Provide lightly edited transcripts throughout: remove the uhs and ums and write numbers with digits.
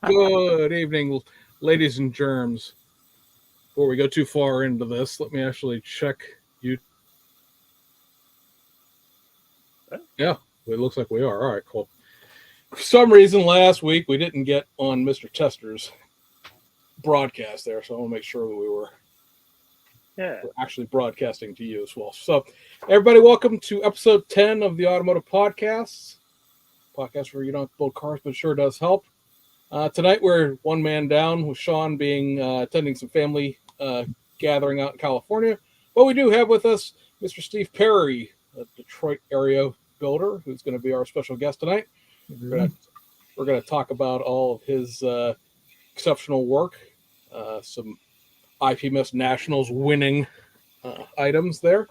Good evening, ladies and germs. Before we go too far into this, let me actually check you. Yeah, it looks like we are. All right, cool. For some reason, last week we didn't get on Mr. Tester's broadcast there, so I want to make sure that we're actually broadcasting to you as well. So, everybody, welcome to episode 10 of the Automotive Podcast where you don't have to build cars, but it sure does help. Tonight we're one man down with Sean being attending some family gathering out in California. But we do have with us Mr. Steve Perry, a Detroit area builder, who's going to be our special guest tonight. We're going to talk about all of his exceptional work, some IPMS Nationals winning items there.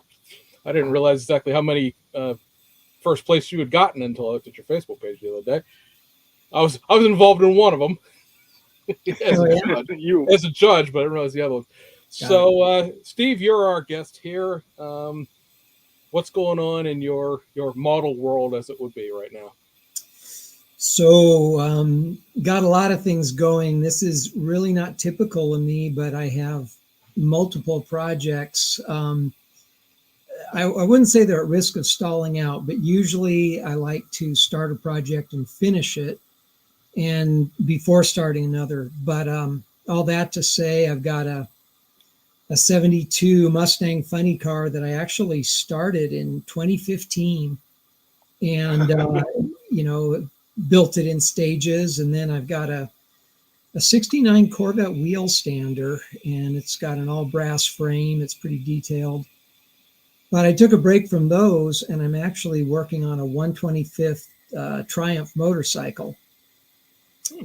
I didn't realize exactly how many first place you had gotten until I looked at your Facebook page the other day. I was involved in one of them as a judge, but I didn't realize the other one. So, Steve, you're our guest here. What's going on in your model world, as it would be right now? So, got a lot of things going. This is really not typical of me, but I have multiple projects. I wouldn't say they're at risk of stalling out, but usually I like to start a project and finish it and before starting another. But all that to say, I've got a 72 Mustang funny car that I actually started in 2015 and, built it in stages. And then I've got a 69 Corvette wheel stander, and it's got an all brass frame. It's pretty detailed. But I took a break from those, and I'm actually working on a 125th Triumph motorcycle.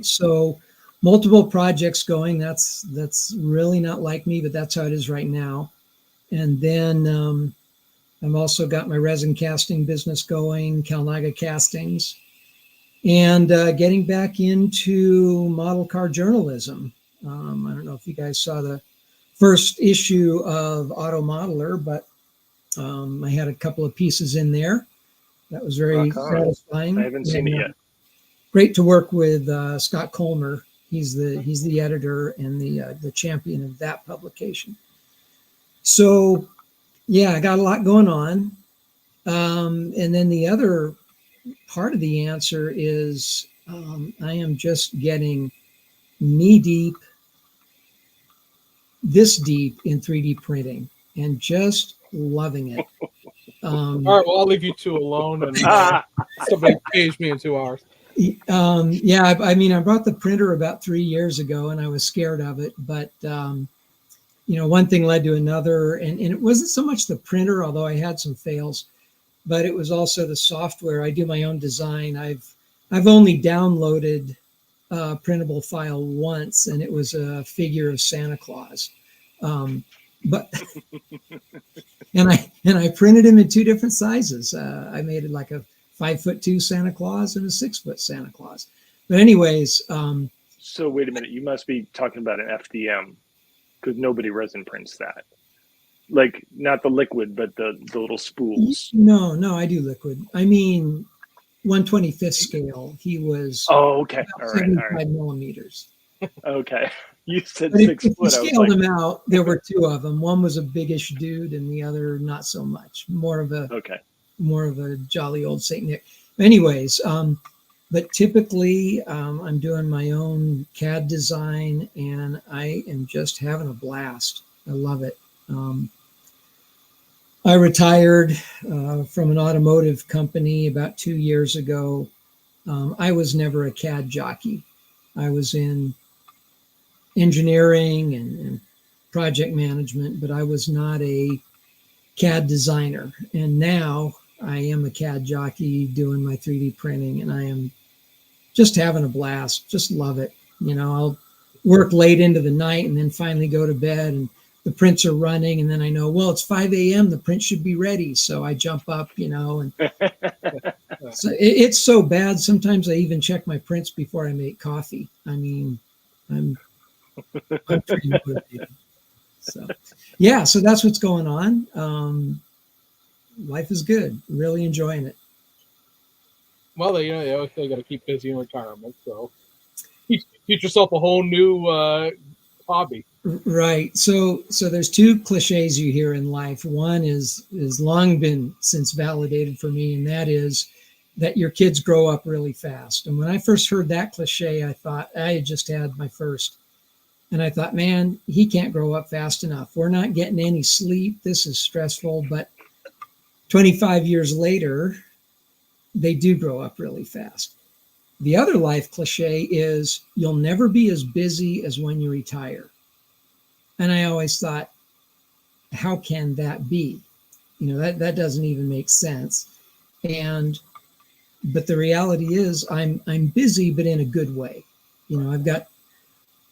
So multiple projects going. That's really not like me, but that's how it is right now. And then I've also got my resin casting business going, Calnaga Castings, and getting back into model car journalism. I don't know if you guys saw the first issue of Auto Modeler, but I had a couple of pieces in there. That was very satisfying. I haven't seen it yet. Great to work with Scott Colmer. He's the editor and the champion of that publication. So, yeah, I got a lot going on. And then the other part of the answer is I am just getting this deep in 3D printing and just loving it. All right, well, I'll leave you two alone, and somebody pays me in 2 hours. I bought the printer about 3 years ago, and I was scared of it. But, one thing led to another. And it wasn't so much the printer, although I had some fails, but it was also the software. I do my own design. I've only downloaded a printable file once, and it was a figure of Santa Claus. But and I printed him in two different sizes. I made it like a 5'2" Santa Claus and a 6' Santa Claus. But anyways, so wait a minute, you must be talking about an FDM, because nobody resin prints that. Like not the liquid, but the little spools. No, I do liquid. I mean, 1/25th scale. He was all 75 millimeters. Okay. You said but 6 if foot. you scaled them out, there were two of them. One was a biggish dude, and the other not so much. More of a jolly old Saint Nick. Anyways, but typically I'm doing my own CAD design, and I am just having a blast. I love it. I retired from an automotive company about 2 years ago. I was never a CAD jockey. I was in engineering and project management, but I was not a CAD designer. And now I am a CAD jockey doing my 3D printing, and I am just having a blast. Just love it. I'll work late into the night and then finally go to bed, and the prints are running, and then I know, well, it's 5 a.m. The print should be ready. So I jump up, and so it's so bad. Sometimes I even check my prints before I make coffee. I mean, I'm pretty motivated. So that's what's going on. Life is good. Really enjoying it. Well, they got to keep busy in retirement. So teach yourself a whole new hobby. Right. So there's two cliches you hear in life. One is long been since validated for me, and that is that your kids grow up really fast. And when I first heard that cliche, I thought I had just had my first. And I thought, man, he can't grow up fast enough. We're not getting any sleep. This is stressful. But 25 years later, they do grow up really fast. The other life cliche is you'll never be as busy as when you retire. And I always thought, how can that be? You know, that doesn't even make sense. But the reality is I'm busy, but in a good way. You know, I've got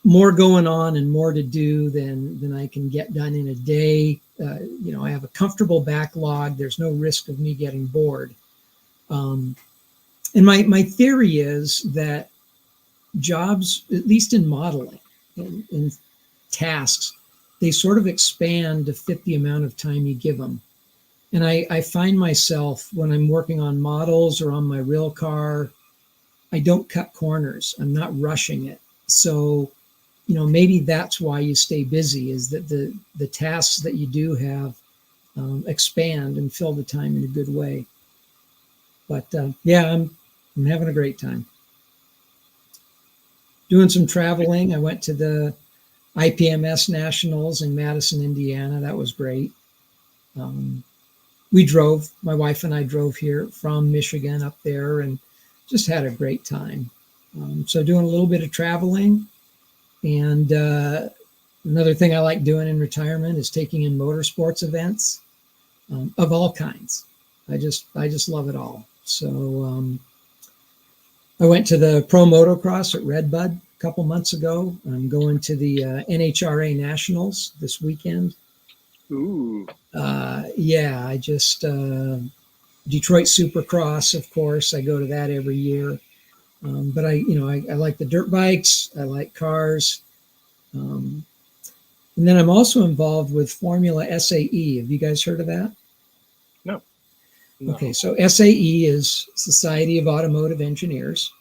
more going on and more to do than I can get done in a day. You know, I have a comfortable backlog. There's no risk of me getting bored. And my theory is that jobs, at least in modeling, in tasks, they sort of expand to fit the amount of time you give them. And I find myself when I'm working on models or on my real car, I don't cut corners. I'm not rushing it. So, you know, maybe that's why you stay busy, is that the tasks that you do have expand and fill the time in a good way. But yeah, I'm having a great time. Doing some traveling. I went to the IPMS Nationals in Madison, Indiana. That was great. We drove, my wife and I drove here from Michigan up there and just had a great time. So doing a little bit of traveling. And another thing I like doing in retirement is taking in motorsports events of all kinds. I just love it all. So I went to the Pro Motocross at Redbud a couple months ago. I'm going to the NHRA Nationals this weekend. Ooh. Yeah, I just Detroit Supercross, of course. I go to that every year. But I like the dirt bikes. I like cars. And then I'm also involved with Formula SAE. Have you guys heard of that? No. Okay, so SAE is Society of Automotive Engineers.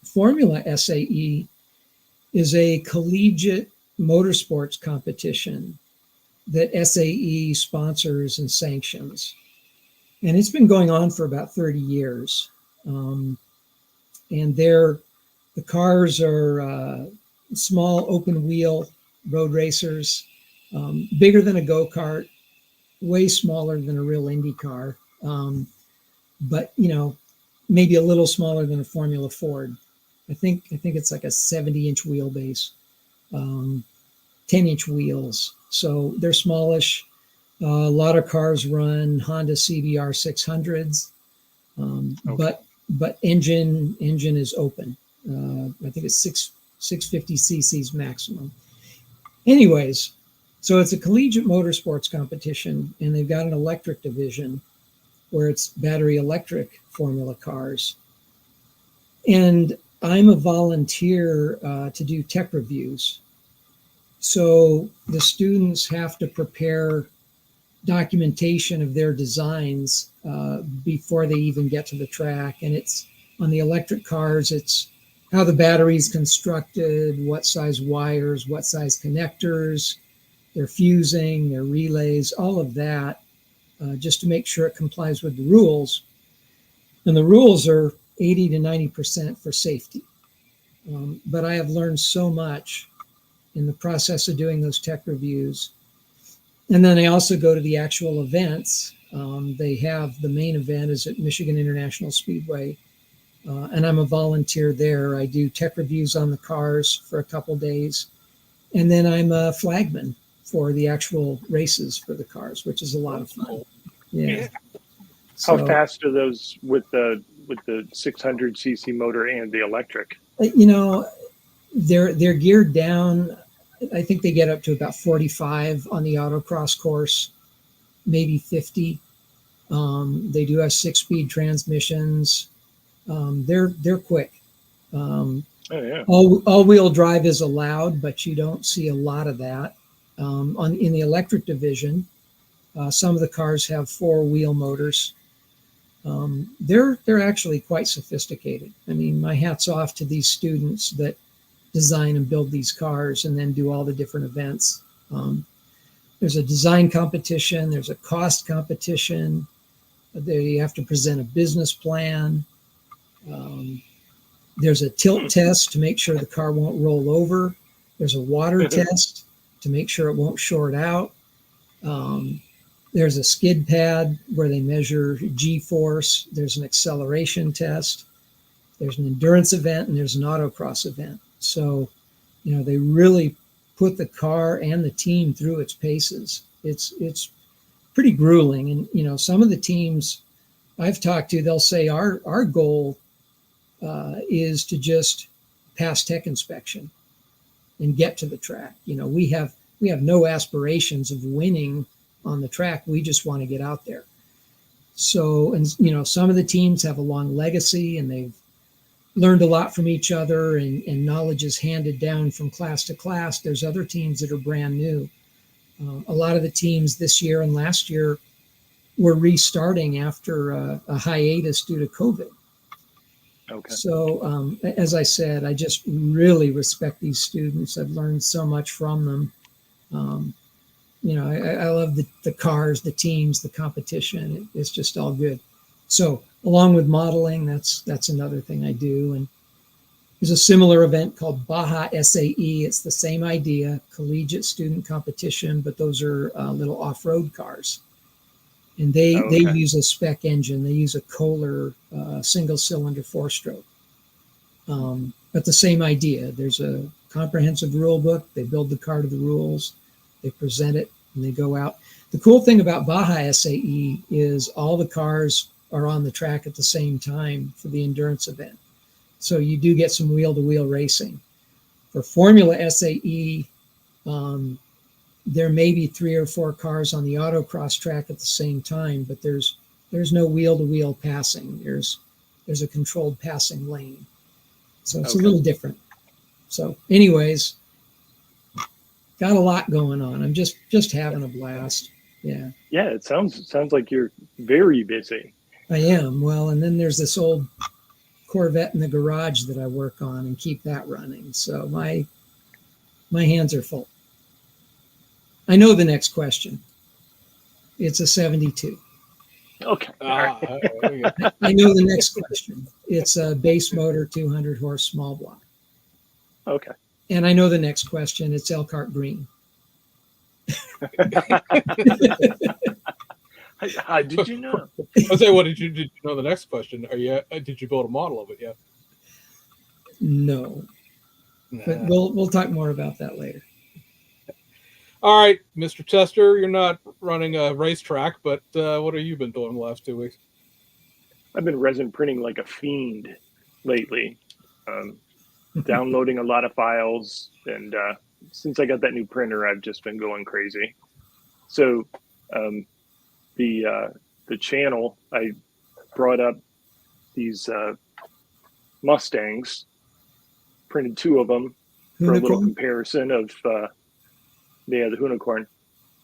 Formula SAE is a collegiate motorsports competition that SAE sponsors and sanctions. And it's been going on for about 30 years. And the cars are small open wheel road racers, bigger than a go-kart, way smaller than a real Indy car, but you know, maybe a little smaller than a Formula Ford. I think it's like a 70-inch wheelbase, 10-inch wheels. So they're smallish. A lot of cars run Honda CBR 600s, okay. But engine is open. I think it's 650 cc's maximum. Anyways, so it's a collegiate motorsports competition, and they've got an electric division where it's battery electric formula cars. And I'm a volunteer to do tech reviews. So the students have to prepare documentation of their designs before they even get to the track. And it's on the electric cars, it's how the battery's constructed, what size wires, what size connectors, their fusing, their relays, all of that, just to make sure it complies with the rules. And the rules are 80 to 90% for safety. But I have learned so much in the process of doing those tech reviews. And then I also go to the actual events. They have the main event is at Michigan International Speedway. And I'm a volunteer there. I do tech reviews on the cars for a couple days. And then I'm a flagman for the actual races for the cars, which is a lot of fun. Yeah. How fast are those with the 600 cc motor and the electric? You know, they're geared down. I think they get up to about 45 on the autocross course, maybe 50. They do have 6-speed transmissions. They're quick. Oh yeah. All-wheel drive is allowed, but you don't see a lot of that. In the electric division, some of the cars have 4-wheel motors. They're actually quite sophisticated. I mean, my hat's off to these students that design and build these cars and then do all the different events. There's a design competition, there's a cost competition. They have to present a business plan. There's a tilt test to make sure the car won't roll over. There's a water test to make sure it won't short out. There's a skid pad where they measure G-force. There's an acceleration test. There's an endurance event, and there's an autocross event. So, they really put the car and the team through its paces. It's pretty grueling. And, some of the teams I've talked to, they'll say our goal is to just pass tech inspection and get to the track. We have no aspirations of winning on the track. We just want to get out there. So, and some of the teams have a long legacy and they've learned a lot from each other, and knowledge is handed down from class to class. There's other teams that are brand new. A lot of the teams this year and last year were restarting after a hiatus due to COVID. Okay. So, as I said, I just really respect these students. I've learned so much from them. I love the cars, the teams, the competition. It's just all good. So, along with modeling, that's another thing I do. And there's a similar event called Baja SAE. It's the same idea, collegiate student competition, but those are little off-road cars. And they use a spec engine. They use a Kohler single-cylinder four-stroke. But the same idea. There's a comprehensive rule book. They build the car to the rules. They present it, and they go out. The cool thing about Baja SAE is all the cars are on the track at the same time for the endurance event. So you do get some wheel-to-wheel racing. For Formula SAE, there may be 3 or 4 cars on the autocross track at the same time, but there's no wheel-to-wheel passing. There's a controlled passing lane. So it's a little different. So anyways, got a lot going on. I'm just having a blast. Yeah. Yeah, it sounds like you're very busy. I am. Well, and then there's this old Corvette in the garage that I work on and keep that running. So my hands are full. I know the next question. It's a 72. Okay. I know the next question. It's a base motor, 200 horse small block. Okay. And I know the next question. It's Elkhart Green. How did you know? I'll say, did you know the next question? Did you build a model of it yet? No. Nah. But we'll talk more about that later. All right, Mr. Tester, you're not running a racetrack, but what have you been doing the last 2 weeks? I've been resin printing like a fiend lately, downloading a lot of files, and since I got that new printer, I've just been going crazy. So the channel, I brought up these Mustangs, printed 2 of them for a little comparison of the unicorn,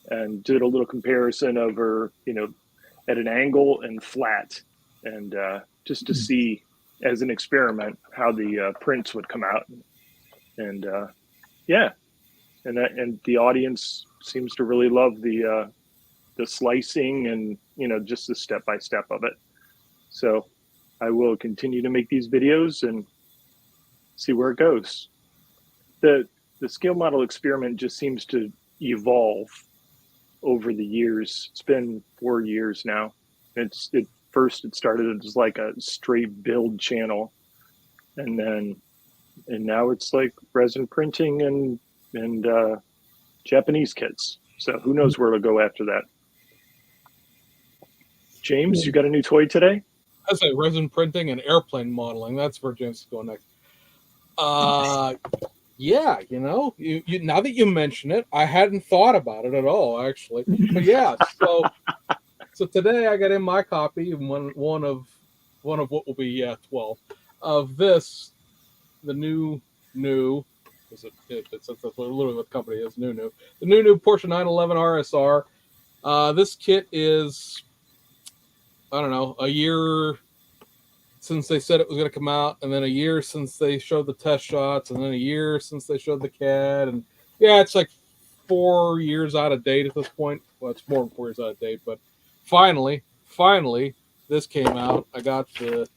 and did a little comparison over, at an angle and flat, and just to see as an experiment how the prints would come out. And and the audience seems to really love the slicing and just the step-by-step of it. So I will continue to make these videos and see where it goes. The scale model experiment just seems to evolve over the years. It's been 4 years now. First it started as like a straight build channel, and now it's like resin printing and Japanese kits. So who knows where it'll go after that. James, you got a new toy today? I say resin printing and airplane modeling. That's where James is going next. Yeah, you now that you mention it, I hadn't thought about it at all, actually. But yeah, so today I got in my copy, one of what will be 12 of this, the new. It's literally what the company is, new. The new Porsche 911 RSR. This kit is I don't know, a year since they said it was going to come out, and then a year since they showed the test shots, and then a year since they showed the CAD, and yeah, it's like 4 years out of date at this point. Well, it's more than 4 years out of date, but finally, this came out. I got the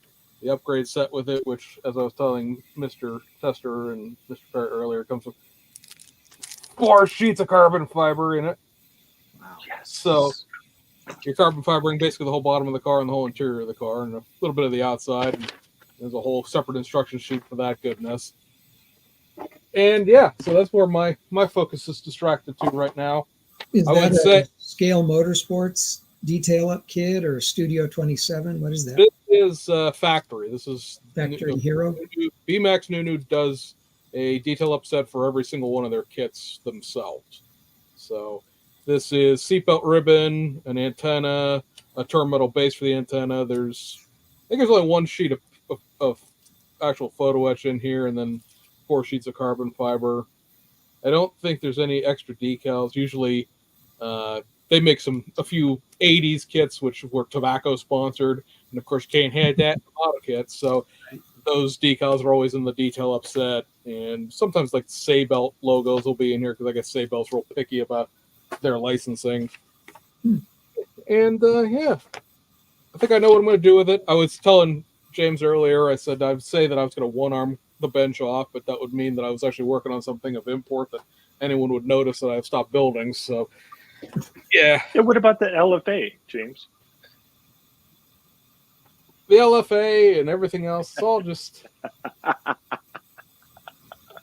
upgrade set with it, which, as I was telling Mr. Tester and Mr. Parrott earlier, comes with 4 sheets of carbon fiber in it. Wow. Yes. So you're carbon fibering basically the whole bottom of the car and the whole interior of the car and a little bit of the outside. And there's a whole separate instruction sheet for that goodness. And yeah, so that's where my focus is distracted to right now. Is I that would a say Scale Motorsports detail up kit or Studio 27? What is that? this is factory. This is Factory Hero? BMAX Nunu does a detail up set for every single one of their kits themselves. So this is seatbelt ribbon, an antenna, a turn metal base for the antenna. I think there's only 1 sheet of actual photo etch in here, and then 4 sheets of carbon fiber. I don't think there's any extra decals. Usually, they make a few 80s kits, which were tobacco sponsored, and of course, can't have that in auto kits. So those decals are always in the detail upset, and sometimes like Saybelt logos will be in here because I guess Saybelt's real picky about their licensing. And yeah, I think I know what I'm going to do with it. I was telling James earlier, I said I'd say that I was going to one-arm the bench off, but that would mean that I was actually working on something of import that anyone would notice that I've stopped building. So yeah. What about the LFA, James? The LFA and everything else, it's all just...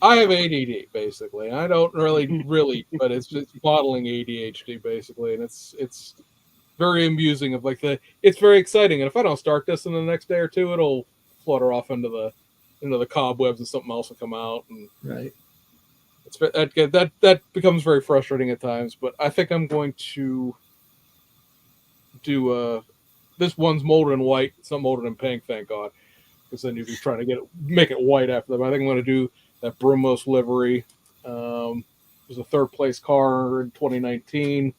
I have ADD, basically. I don't really, but it's just modeling ADHD, basically, and it's very amusing. It's very exciting, and if I don't start this in the next day or two, it'll flutter off into the cobwebs, and something else will come out. And Right. that becomes very frustrating at times. But I think I'm going to do this one's molded in white. It's not molded in pink, thank God, because then you'd be trying to make it white after that. But I think I'm going to do that Brumos livery. It was a 3rd place car in 2019.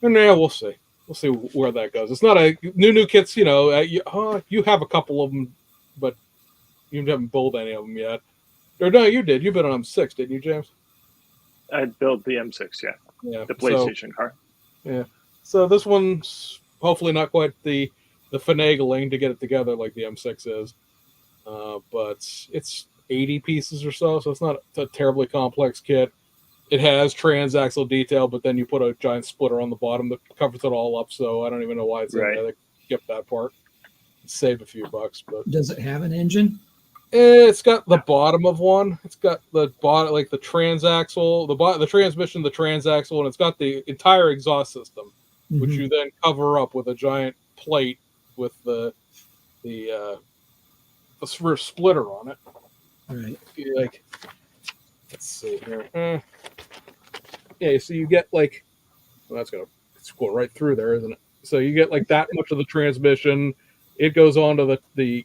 And yeah, we'll see. We'll see where that goes. It's not a new kits, you have a couple of them, but you haven't built any of them yet. Or no, you did. You built an M6, didn't you, James? I built the M6, Yeah. the PlayStation car. Yeah. So this one's hopefully not quite the finagling to get it together like the M6 is. But it's 80 pieces or so it's not a terribly complex kit. It has transaxle detail, but then you put a giant splitter on the bottom that covers it all up, so I don't even know why it's Right. in there. They skip that part. Save a few bucks, but Does it have an engine? it's got the bottom of one. It's got the bottom, like the transaxle, the transmission, the transaxle, and it's got the entire exhaust system, which you then cover up with a giant plate with the splitter on it. Right. Like, let's see here. Yeah, so you get that's gonna go right through there, isn't it? So you get like that much of the transmission. It goes onto the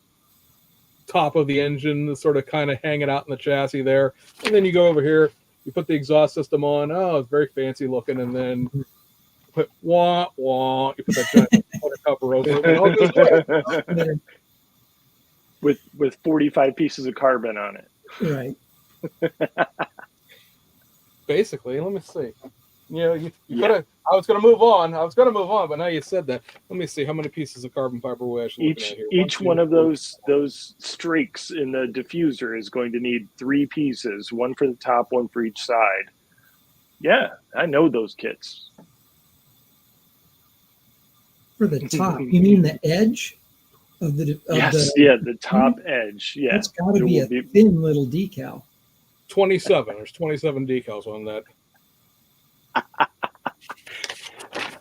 top of the engine, that's sort of kind of hanging out in the chassis there, and then you go over here. You put the exhaust system on. Oh, it's very fancy looking, and then put wah wah. You put that giant cover over it. And all goes away. with 45 pieces of carbon on it. Right. Basically, let me see. You could. I was going to move on, but now you said that. Let me see how many pieces of carbon fiber we're actually looking at here. Each one of those streaks in the diffuser is going to need 3 pieces, one for the top, one for each side. Yeah, I know those kits. For the top, you mean the edge of the? The top edge. Yeah, that's got to be a thin little decal. 27. There's 27 decals on that.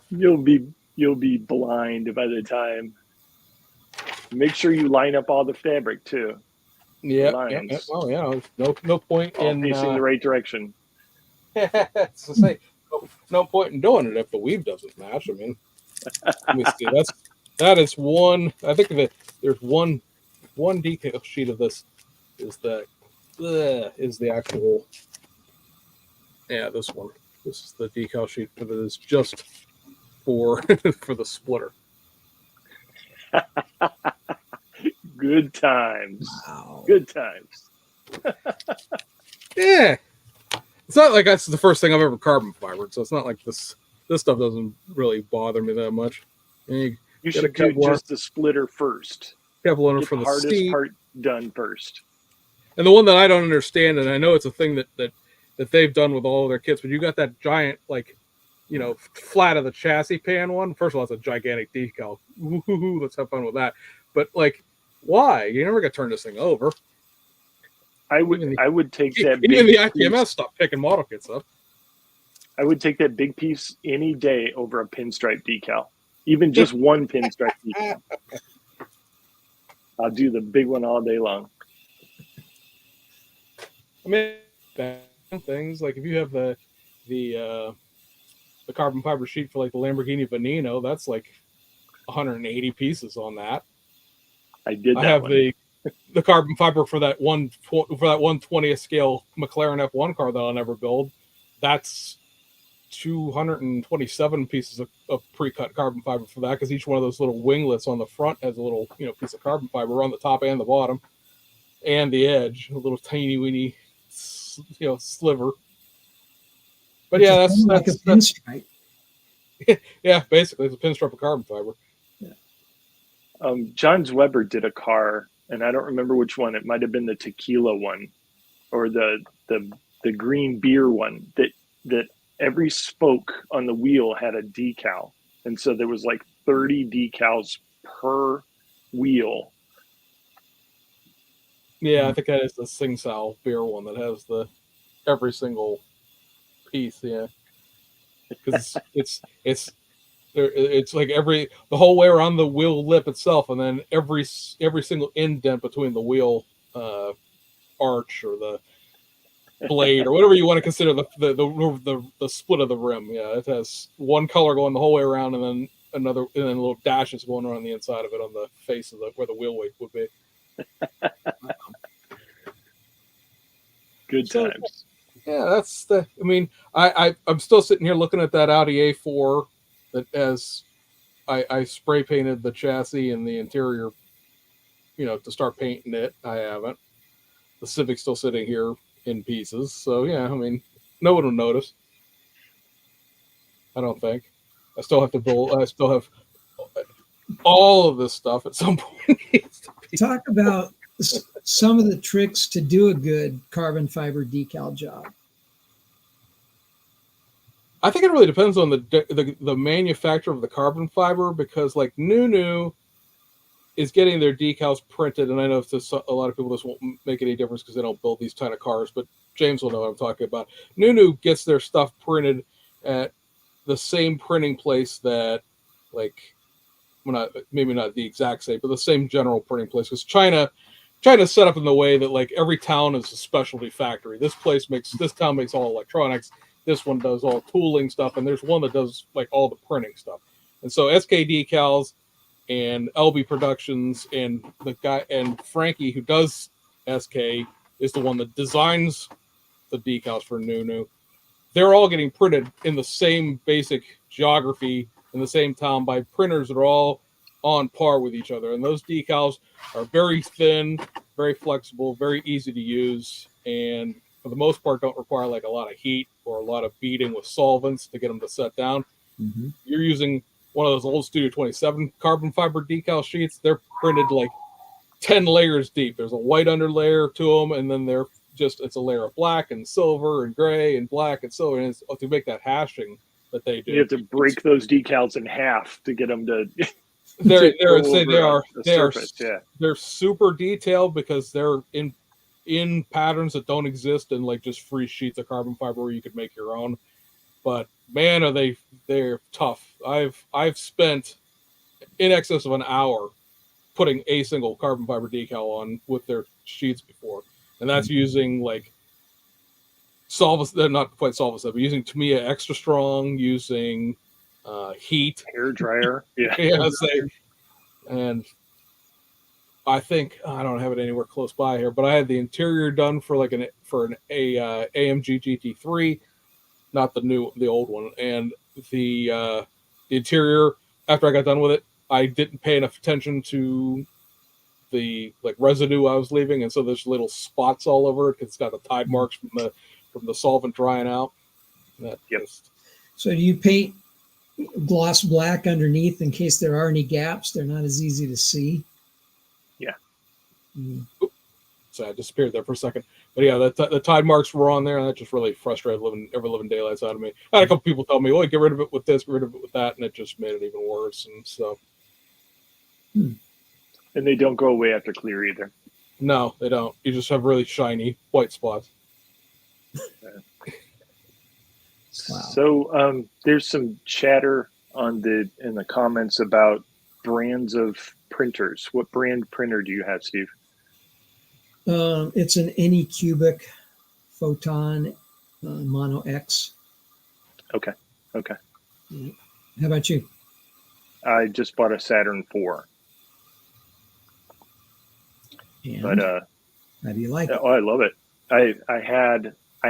You'll be blind by the time. Make sure you line up all the fabric too. Yeah. Oh yeah. No point all in facing the right direction. It's to say, no point in doing it if the weave doesn't match. I mean, let me see. That is one. I think that there's one decal sheet of this is the actual. Yeah, this one. This is the decal sheet that is just for the splitter. Good times. Wow. Good times. Yeah. It's not like that's the first thing I've ever carbon fibered, so it's not like this stuff doesn't really bother me that much. And You get a should do Kevlar- just the splitter first. Kevlar Get for the the hardest seat. part done first. And the one that I don't understand, and I know it's a thing that they've done with all of their kits, but you got that giant, like, you know, flat of the chassis pan one. First of all, it's a gigantic decal. Woo-hoo-hoo, let's have fun with that. But like, why? You're never gonna turn this thing over. I would take that Even big the ITMS piece, stuff picking model kits up. I would take that big piece any day over a pinstripe decal. Even just one pinstripe decal. I'll do the big one all day long. I mean, things like if you have the carbon fiber sheet for like the Lamborghini Veneno, that's like 180 pieces on that. I did that I have one. the carbon fiber for that 1/20th scale McLaren F1 car that I'll never build. That's 227 pieces of pre-cut carbon fiber for that, because each one of those little winglets on the front has a little, you know, piece of carbon fiber on the top and the bottom and the edge, a little tiny weeny, you know, sliver. But Which yeah, is like a pinstripe. Yeah, basically it's a pinstripe of carbon fiber. Johns Weber did a car, and I don't remember which one. It might have been the tequila one, or the green beer one. That every spoke on the wheel had a decal, and so there was like 30 decals per wheel. Yeah, I think that is the Sing Sal beer one that has the every single piece. Yeah, because it's like the whole way around the wheel lip itself, and then every single indent between the wheel arch or the blade or whatever you want to consider the split of the rim. Yeah, it has one color going the whole way around, and then another, and then little dashes going around the inside of it on the face of where the wheel weight would be. Good times. Yeah, that's the. I mean, I'm still sitting here looking at that Audi A4 that as I spray painted the chassis and the interior, you know, to start painting it. I haven't. The Civic's still sitting here in pieces. So yeah, I mean, no one will notice. I don't think. I still have to build. I still have all of this stuff at some point. Talk about some of the tricks to do a good carbon fiber decal job. I think it really depends on the manufacturer of the carbon fiber, because like Nunu is getting their decals printed, and I know a lot of people this won't make any difference because they don't build these kind of cars, but James will know what I'm talking about. Nunu gets their stuff printed at the same printing place that, like, well, maybe not the exact same, but the same general printing place, because China's set up in the way that like every town is a specialty factory. This town makes all electronics. This one does all tooling stuff, and there's one that does like all the printing stuff. And so SK Decals and LB Productions and the guy and Frankie who does SK is the one that designs the decals for Nunu. They're all getting printed in the same basic geography in the same town by printers that are all on par with each other. And those decals are very thin, very flexible, very easy to use, and for the most part don't require like a lot of heat or a lot of beating with solvents to get them to set down. Mm-hmm. You're using one of those old Studio 27 carbon fiber decal sheets. They're printed like 10 layers deep. There's a white underlayer to them, and then it's a layer of black and silver and gray and black and silver, and it's to make that hashing that they do. You have to break those decals in half to get them to. They're super detailed because they're in patterns that don't exist in like just free sheets of carbon fiber where you could make your own. But man, they're tough. I've spent in excess of an hour putting a single carbon fiber decal on with their sheets before, and that's using like they're not quite Solvus, but using Tamiya Extra Strong, using heat, hair dryer, and I think I don't have it anywhere close by here, but I had the interior done for an AMG GT3, not the old one, and the interior after I got done with it I didn't pay enough attention to the like residue I was leaving, and so there's little spots all over it because it's got the tide marks from the solvent drying out. That just... So do you paint gloss black underneath in case there are any gaps? They're not as easy to see. Yeah. Mm. So I disappeared there for a second. But yeah, the tide marks were on there, and that just really frustrated every living daylights out of me. I had a couple people tell me, "Well, get rid of it with this, get rid of it with that," and it just made it even worse. And so, and they don't go away after clear either. No, they don't. You just have really shiny white spots. Wow. So there's some chatter in the comments about brands of printers. What brand printer do you have, Steve? It's an Anycubic Photon Mono X. Okay. How about you? I just bought a Saturn 4. And but how do you like it? Oh, I love it. I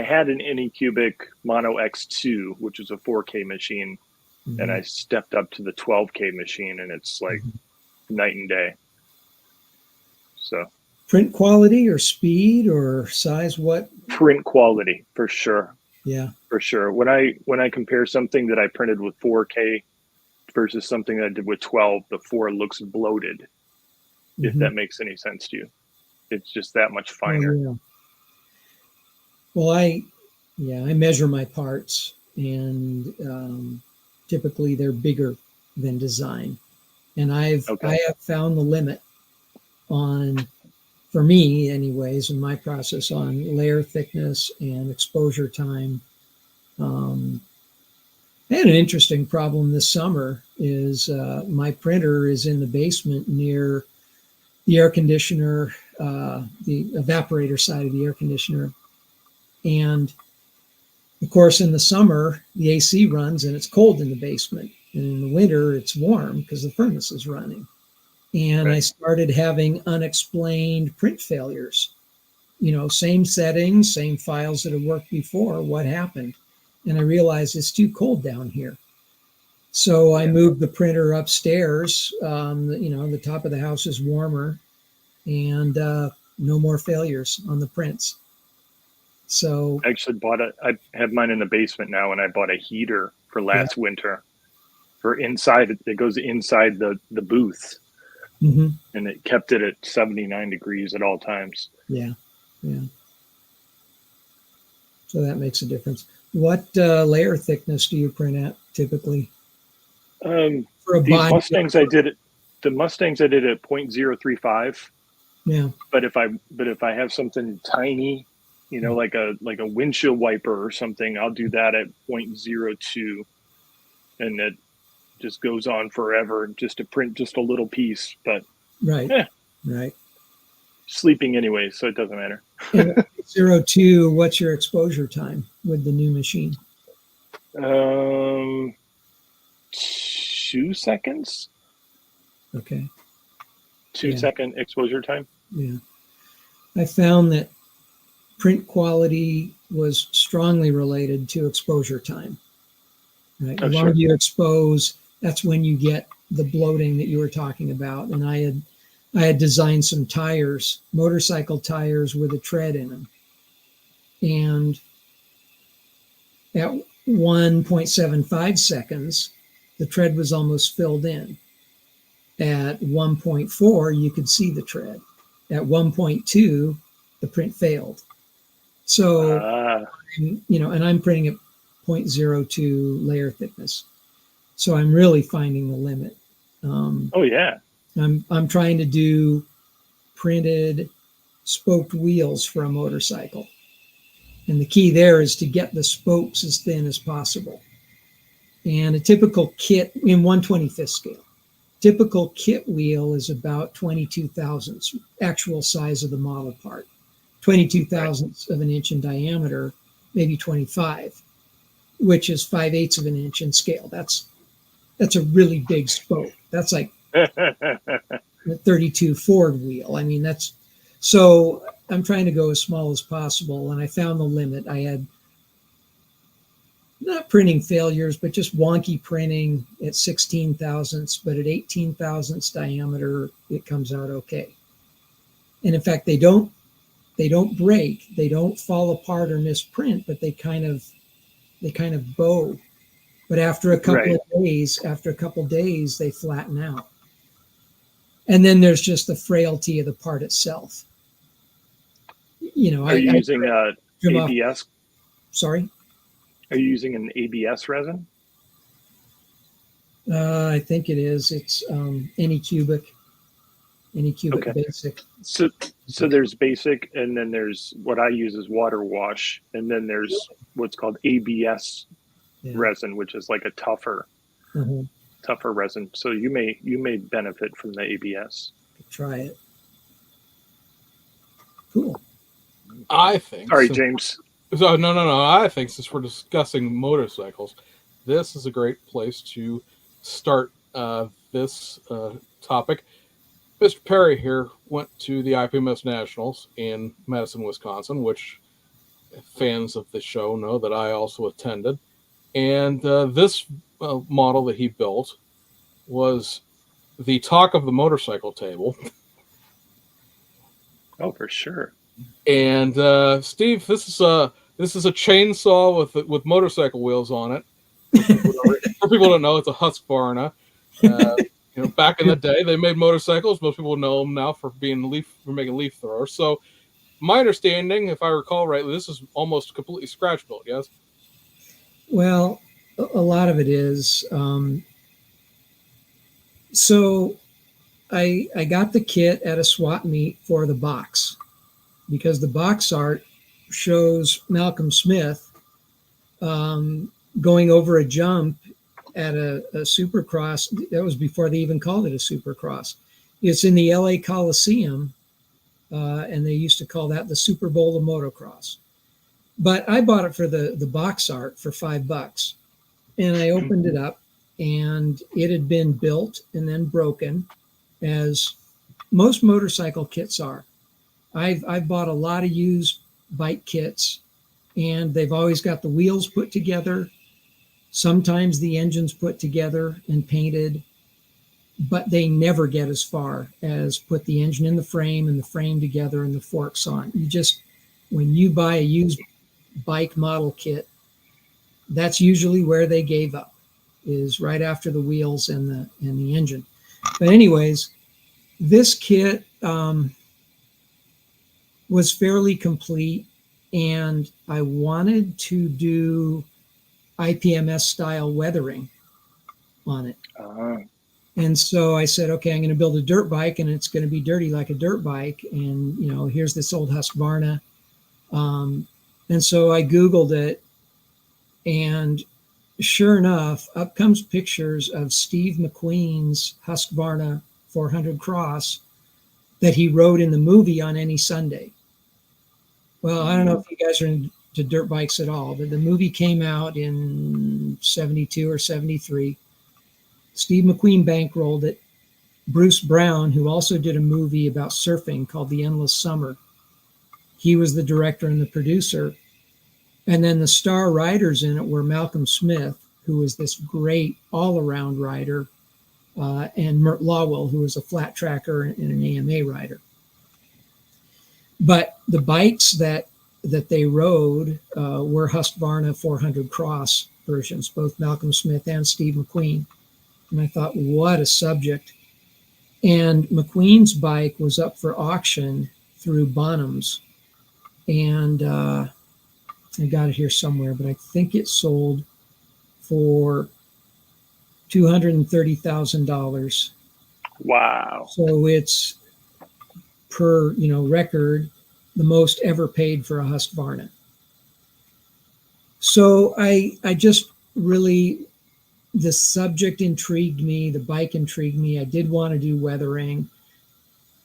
had an Anycubic Mono X2, which is a 4K machine, and I stepped up to the 12K machine, and it's like night and day. So print quality or speed or size? What? Print quality for sure. Yeah, for sure. When I compare something that I printed with 4K versus something that I did with 12, the 4 looks bloated. If that makes any sense to you, it's just that much finer. Oh, yeah. Well, I measure my parts, and typically they're bigger than design, and I have found the limit on, for me anyways, in my process on layer thickness and exposure time. I had an interesting problem this summer. Is my printer is in the basement near the air conditioner, the evaporator side of the air conditioner. And of course, in the summer, the AC runs and it's cold in the basement. And in the winter, it's warm because the furnace is running. And I started having unexplained print failures. Same settings, same files that had worked before. What happened? And I realized it's too cold down here. So I moved the printer upstairs. The top of the house is warmer, and no more failures on the prints. So I actually I have mine in the basement now, and I bought a heater for last winter for inside. It goes inside the booth, and it kept it at 79 degrees at all times. Yeah. So that makes a difference. What layer thickness do you print at typically? For the Mustangs, I did it. The Mustangs, I did it at 0.035. Yeah. But if I have something tiny, like a windshield wiper or something, I'll do that at 0.02, and it just goes on forever just to print just a little piece. But right. Sleeping anyway, so it doesn't matter. 02. What's your exposure time with the new machine? 2 seconds. Okay. 2 second exposure time. Yeah. I found that print quality was strongly related to exposure time. Right? The longer you expose, that's when you get the bloating that you were talking about. And I had designed some tires, motorcycle tires with a tread in them. And at 1.75 seconds, the tread was almost filled in. At 1.4, you could see the tread. At 1.2, the print failed. So, and I'm printing at 0.02 layer thickness. So I'm really finding the limit. I'm trying to do printed spoked wheels for a motorcycle. And the key there is to get the spokes as thin as possible. And a typical kit in 1/25th scale, typical kit wheel is about 22 thousandths, actual size of the model part, 22 thousandths of an inch in diameter, maybe 25, which is 5/8 of an inch in scale. That's a really big spoke. That's like a 32 Ford wheel. I mean, so I'm trying to go as small as possible. And I found the limit. I had not printing failures, but just wonky printing at 16 thousandths, but at 18 thousandths diameter, it comes out okay. And in fact, they don't break, they don't fall apart or misprint, but they kind of bow. But after a couple of days, they flatten out. And then there's just the frailty of the part itself. You know, are you using ABS? Sorry? Are you using an ABS resin? I think it is. It's Anycubic okay. Basic. So there's basic, and then there's what I use is water wash, and then there's what's called ABS resin, which is like a tougher resin. So you may benefit from the ABS. Try it. Cool. I think. Sorry, James. So no. I think since we're discussing motorcycles, this is a great place to start this topic. Mr. Perry here went to the IPMS Nationals in Madison, Wisconsin, which fans of the show know that I also attended. And this model that he built was the talk of the motorcycle table. Oh, for sure. And Steve, this is a chainsaw with motorcycle wheels on it. For people don't know, it's a Husqvarna. Back in the day, they made motorcycles. Most people know them now for making leaf throwers. So, my understanding, if I recall rightly, this is almost completely scratch built. Yes. Well, a lot of it is. So, I got the kit at a swap meet for the box, because the box art shows Malcolm Smith going over a jump at a Supercross. That was before they even called it a Supercross. It's in the LA Coliseum, and they used to call that the Super Bowl of motocross. But I bought it for the box art for $5, and I opened it up, and it had been built and then broken, as most motorcycle kits are. I've bought a lot of used bike kits, and they've always got the wheels put together. Sometimes the engine's put together and painted, but they never get as far as put the engine in the frame and the frame together and the forks on. When you buy a used bike model kit, that's usually where they gave up, is right after the wheels and the engine. But anyways, this kit was fairly complete, and I wanted to do IPMS style weathering on it. And so I said, okay, I'm going to build a dirt bike, and it's going to be dirty like a dirt bike. And, here's this old Husqvarna. And so I Googled it, and sure enough, up comes pictures of Steve McQueen's Husqvarna 400 Cross that he rode in the movie On Any Sunday. Well, I don't know if you guys are into dirt bikes at all, but the movie came out in 72 or 73. Steve McQueen bankrolled it. Bruce Brown, who also did a movie about surfing called The Endless Summer, he was the director and the producer. And then the star riders in it were Malcolm Smith, who was this great all-around rider, and Mert Lawwell, who was a flat tracker and an AMA rider. But the bikes that they rode were Husqvarna 400 Cross versions, both Malcolm Smith and Steve McQueen. And I thought, what a subject. And McQueen's bike was up for auction through Bonham's. And I got it here somewhere, but I think it sold for $230,000. Wow. So it's, per record, the most ever paid for a Husqvarna. So I just really, the subject intrigued me, the bike intrigued me. I did want to do weathering.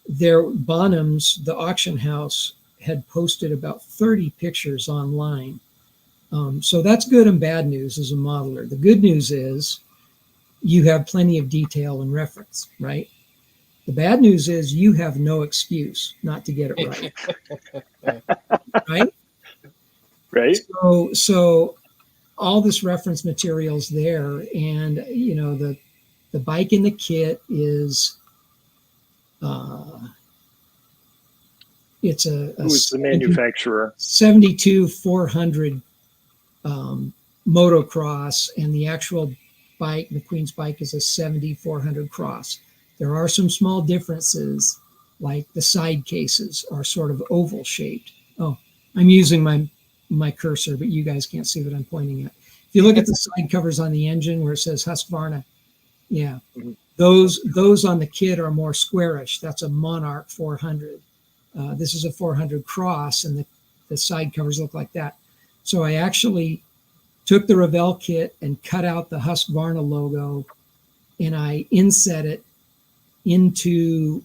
Bonham's, the auction house, had posted about 30 pictures online. So that's good and bad news as a modeler. The good news is you have plenty of detail and reference, right? The bad news is you have no excuse not to get it right. Right? Right. So all this reference materials there, and the bike in the kit is it's a Who is the manufacturer? 72 400 motocross, and the actual bike, McQueen's bike, is a 70 400 cross. There are some small differences, like the side cases are sort of oval shaped. Oh, I'm using my cursor, but you guys can't see what I'm pointing at. If you look at the side covers on the engine where it says Husqvarna, yeah, those on the kit are more squarish. That's a Monarch 400. This is a 400 cross, and the side covers look like that. So I actually took the Revell kit and cut out the Husqvarna logo, and I inset it into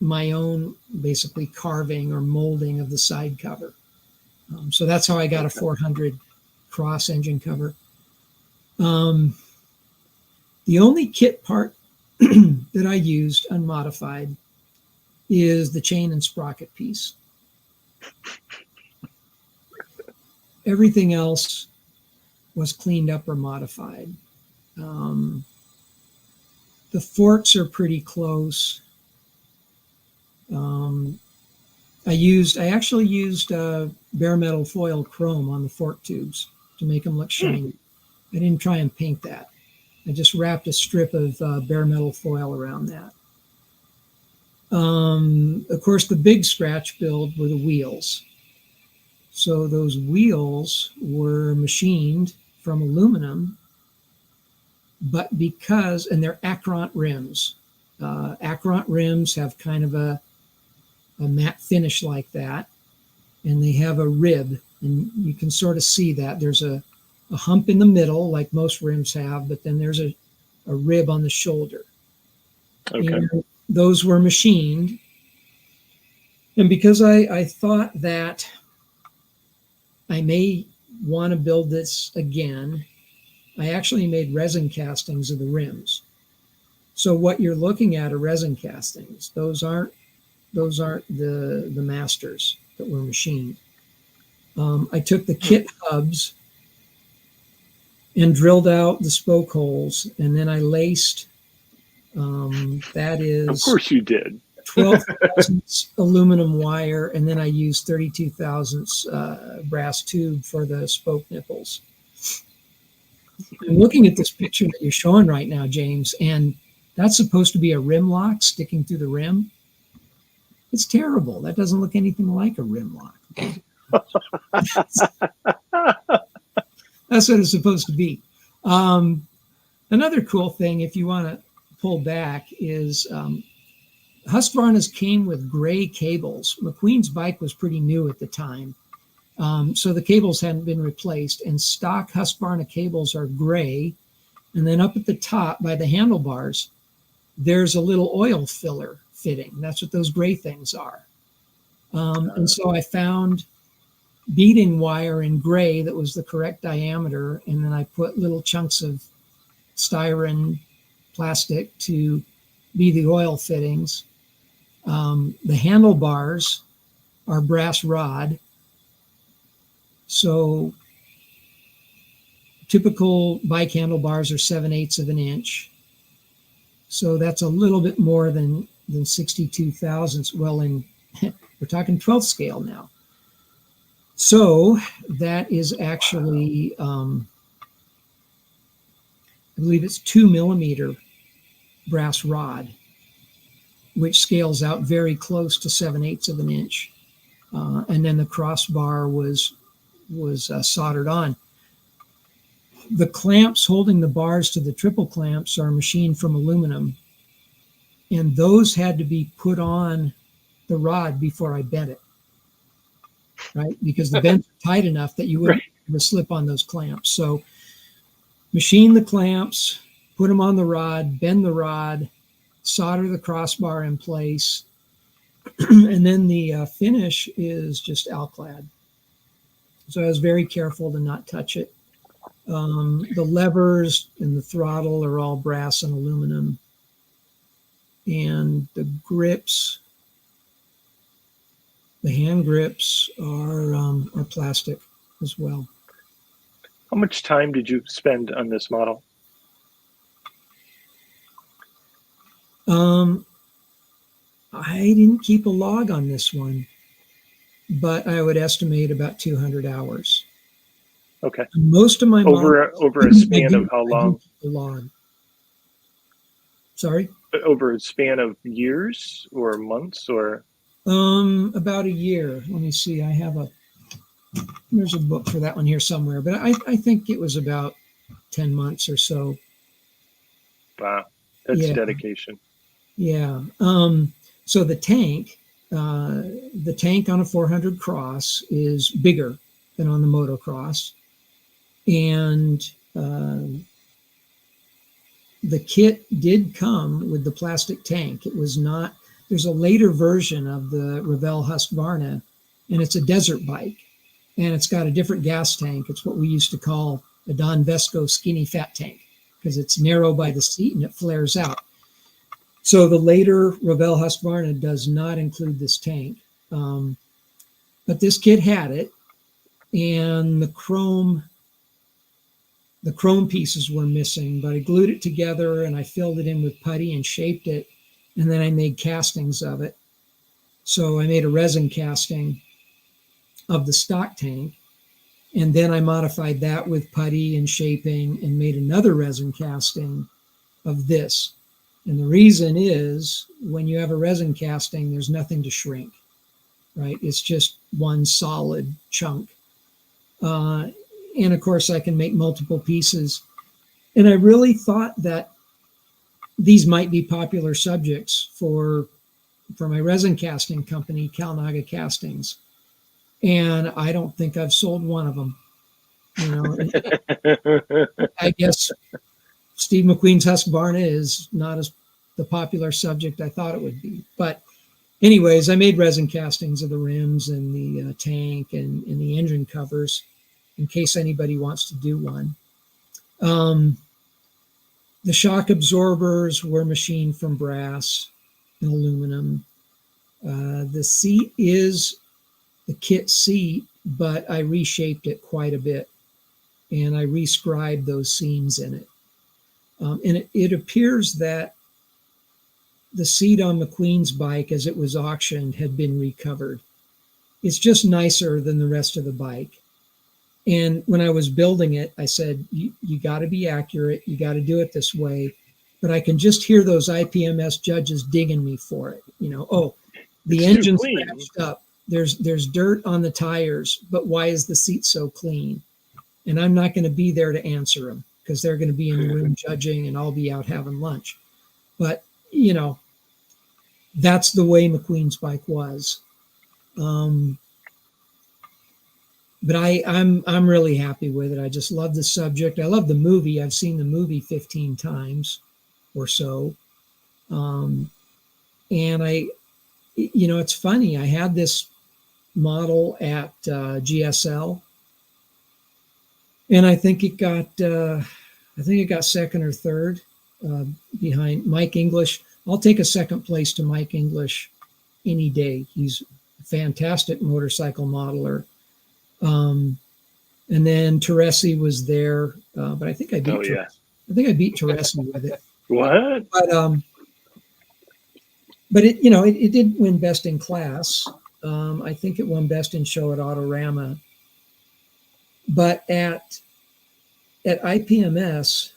my own basically carving or molding of the side cover. So that's how I got a 400 cross engine cover. The only kit part that I used unmodified is the chain and sprocket piece. Everything else was cleaned up or modified. The forks are pretty close. I actually used bare metal foil chrome on the fork tubes to make them look shiny. I didn't try and paint that. I just wrapped a strip of bare metal foil around that. Of course, the big scratch build were the wheels. So those wheels were machined from aluminum, but and they're Acront rims. Acront rims have kind of a matte finish like that, and they have a rib, and you can sort of see that. There's a hump in the middle, like most rims have, but then there's a rib on the shoulder. Okay. And those were machined. And because I thought that I may want to build this again, I actually made resin castings of the rims. So what you're looking at are resin castings. Those aren't the masters that were machined. I took the kit hubs and drilled out the spoke holes, and then I laced. That is, of course you did. 12 thousandths aluminum wire, and then I used 32 thousandths brass tube for the spoke nipples. I'm looking at this picture that you're showing right now, James, and that's supposed to be a rim lock sticking through the rim. It's terrible. That doesn't look anything like a rim lock. That's what it's supposed to be. Another cool thing, if you want to pull back, is Husqvarna's came with gray cables. McQueen's bike was pretty new at the time, so the cables hadn't been replaced, and stock Husqvarna cables are gray. And then up at the top by the handlebars, there's a little oil filler fitting. That's what those gray things are. And so I found beading wire in gray that was the correct diameter, and then I put little chunks of styrene plastic to be the oil fittings. The handlebars are brass rod. So typical bike handlebars are 7/8 of an inch. So that's a little bit more than 62 thousandths. Well, we're talking 12th scale now. So that is actually, I believe it's 2 millimeter brass rod, which scales out very close to 7/8 of an inch. And then the crossbar was soldered on. The clamps holding the bars to the triple clamps are machined from aluminum, and those had to be put on the rod before I bent it, right? Because the bends are tight enough that you wouldn't ever slip on those clamps. So machine the clamps, put them on the rod, bend the rod, solder the crossbar in place, and then the finish is just alclad. So I was very careful to not touch it. The levers and the throttle are all brass and aluminum. And the grips, the hand grips are plastic as well. How much time did you spend on this model? I didn't keep a log on this one, but I would estimate about 200 hours. Okay. Most of my over a span of how long? A log. Sorry. Over a span of years or months or? About a year. Let me see. There's a book for that one here somewhere, but I think it was about 10 months or so. Wow, that's dedication. Yeah. So the tank on a 400 cross is bigger than on the motocross, and the kit did come with the plastic tank. It was not. There's a later version of the Revell Husqvarna, and it's a desert bike, and it's got a different gas tank. It's what we used to call a Don Vesco skinny fat tank because it's narrow by the seat and it flares out. So the later Revell Husqvarna does not include this tank, but this kit had it, and the chrome pieces were missing. But I glued it together and I filled it in with putty and shaped it, and then I made castings of it. So I made a resin casting of the stock tank, and then I modified that with putty and shaping and made another resin casting of this. And the reason is when you have a resin casting, there's nothing to shrink, right? It's just one solid chunk. And of course, I can make multiple pieces. And I really thought that these might be popular subjects for my resin casting company, Calnaga Castings. And I don't think I've sold one of them. You know, I guess Steve McQueen's Husqvarna is not as the popular subject I thought it would be. But anyways, I made resin castings of the rims and the tank and the engine covers in case anybody wants to do one. The shock absorbers were machined from brass and aluminum. The seat is the kit seat, but I reshaped it quite a bit, and I rescribed those seams in it. And it appears that the seat on McQueen's bike, as it was auctioned, had been recovered. It's just nicer than the rest of the bike. And when I was building it, I said, you got to be accurate. You got to do it this way. But I can just hear those IPMS judges digging me for it. You know, oh, the engine's scratched up. There's dirt on the tires, but why is the seat so clean? And I'm not going to be there to answer them because they're going to be in the room judging and I'll be out having lunch. But, you know, that's the way McQueen's bike was. But I'm really happy with it. I just love the subject. I love the movie. I've seen the movie 15 times or so. And it's funny. I had this model at GSL, and I think it got second or third behind Mike English. I'll take a second place to Mike English any day. He's a fantastic motorcycle modeler. And then Teresi was there, but I think I beat. I think I beat Teresi with it. What? But it did win best in class. I think it won best in show at Autorama. But at IPMS,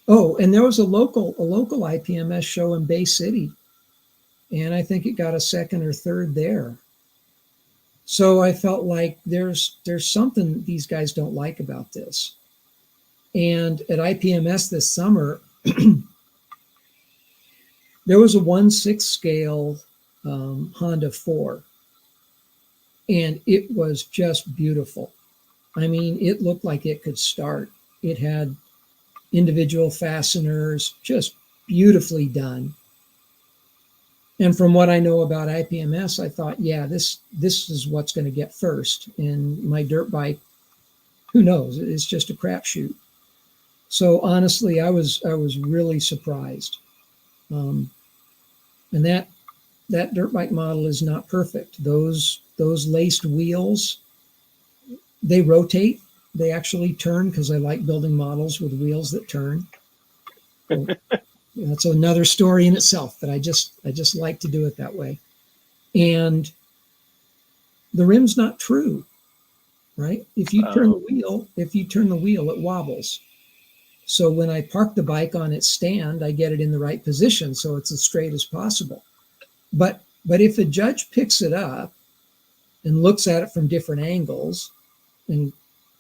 and there was a local IPMS show in Bay City, and I think it got a second or third there. So I felt like there's something these guys don't like about this. And at IPMS this summer, there was a 1/6 scale Honda 4, and it was just beautiful. I mean, it looked like it could start. It had individual fasteners, just beautifully done. And from what I know about IPMS, I thought, yeah, this is what's going to get first. And my dirt bike, who knows? It's just a crapshoot. So honestly, I was really surprised. And that dirt bike model is not perfect. Those laced wheels, they rotate, they actually turn because I like building models with wheels that turn. That's another story in itself, but I just like to do it that way. And the rim's not true, right? If you turn the wheel, it wobbles. So when I park the bike on its stand, I get it in the right position so it's as straight as possible. But if a judge picks it up and looks at it from different angles, and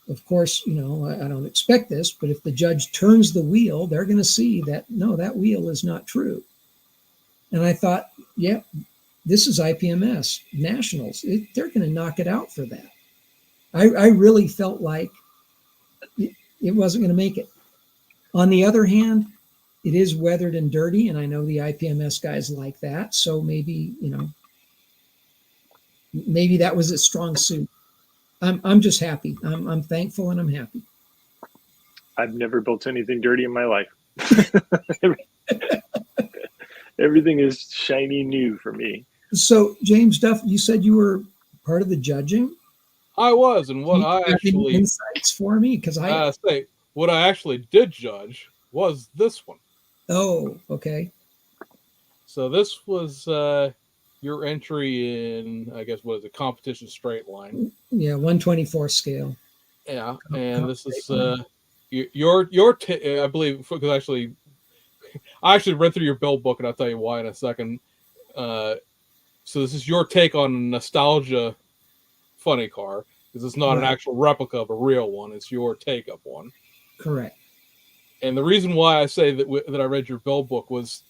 of course, I don't expect this, but if the judge turns the wheel, they're going to see that, no, that wheel is not true. And I thought, yeah, this is IPMS Nationals. They're going to knock it out for that. I really felt like it wasn't going to make it. On the other hand, it is weathered and dirty, and I know the IPMS guys like that. So maybe that was its strong suit. I'm just happy. I'm thankful and I'm happy. I've never built anything dirty in my life. Everything is shiny new for me. So James Duff, you said you were part of the judging. I was, and what I actually insights for me because what I actually did judge was this one. Oh, okay. So this was your entry in, I guess, what is it, competition straight line? Yeah, 124 scale. Yeah, and this is your I believe, because I actually read through your build book, and I'll tell you why in a second. So this is your take on a nostalgia funny car, because it's not an actual replica of a real one. It's your take of one. Correct. And the reason why I say that I read your build book was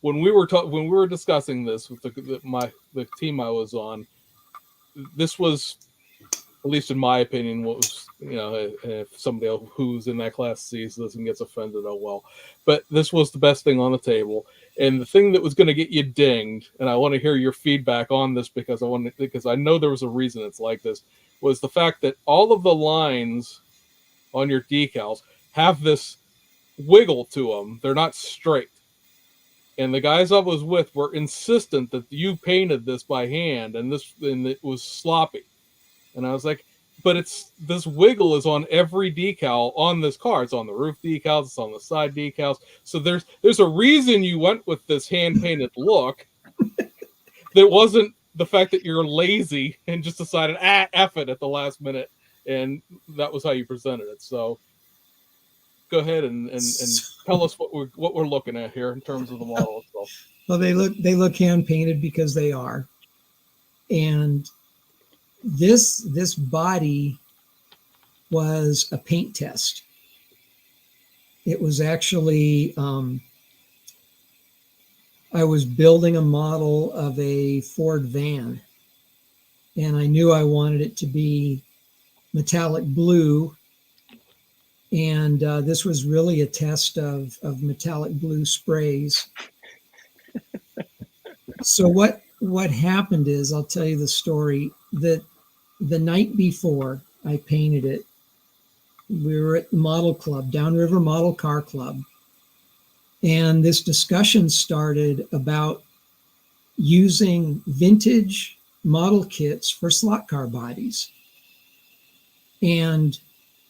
when we were discussing this with the team I was on. This was, at least in my opinion, what was, if somebody else who's in that class sees this and gets offended, oh well. But this was the best thing on the table, and the thing that was going to get you dinged. And I want to hear your feedback on this because I know there was a reason it's like this. Was the fact that all of the lines on your decals have this wiggle to them. They're not straight. And the guys I was with were insistent that you painted this by hand and it was sloppy. And I was like, but this wiggle is on every decal on this car. It's on the roof decals, it's on the side decals. So there's a reason you went with this hand painted look. That wasn't the fact that you're lazy and just decided, F it at the last minute. And that was how you presented it. So go ahead and tell us what we're looking at here in terms of the model itself. Well, they look hand painted because they are, and this body was a paint test. It was actually I was building a model of a Ford van, and I knew I wanted it to be metallic blue. And this was really a test of metallic blue sprays. So what happened is, I'll tell you the story, that the night before I painted it, we were at the Model Club, Downriver Model Car Club. And this discussion started about using vintage model kits for slot car bodies. And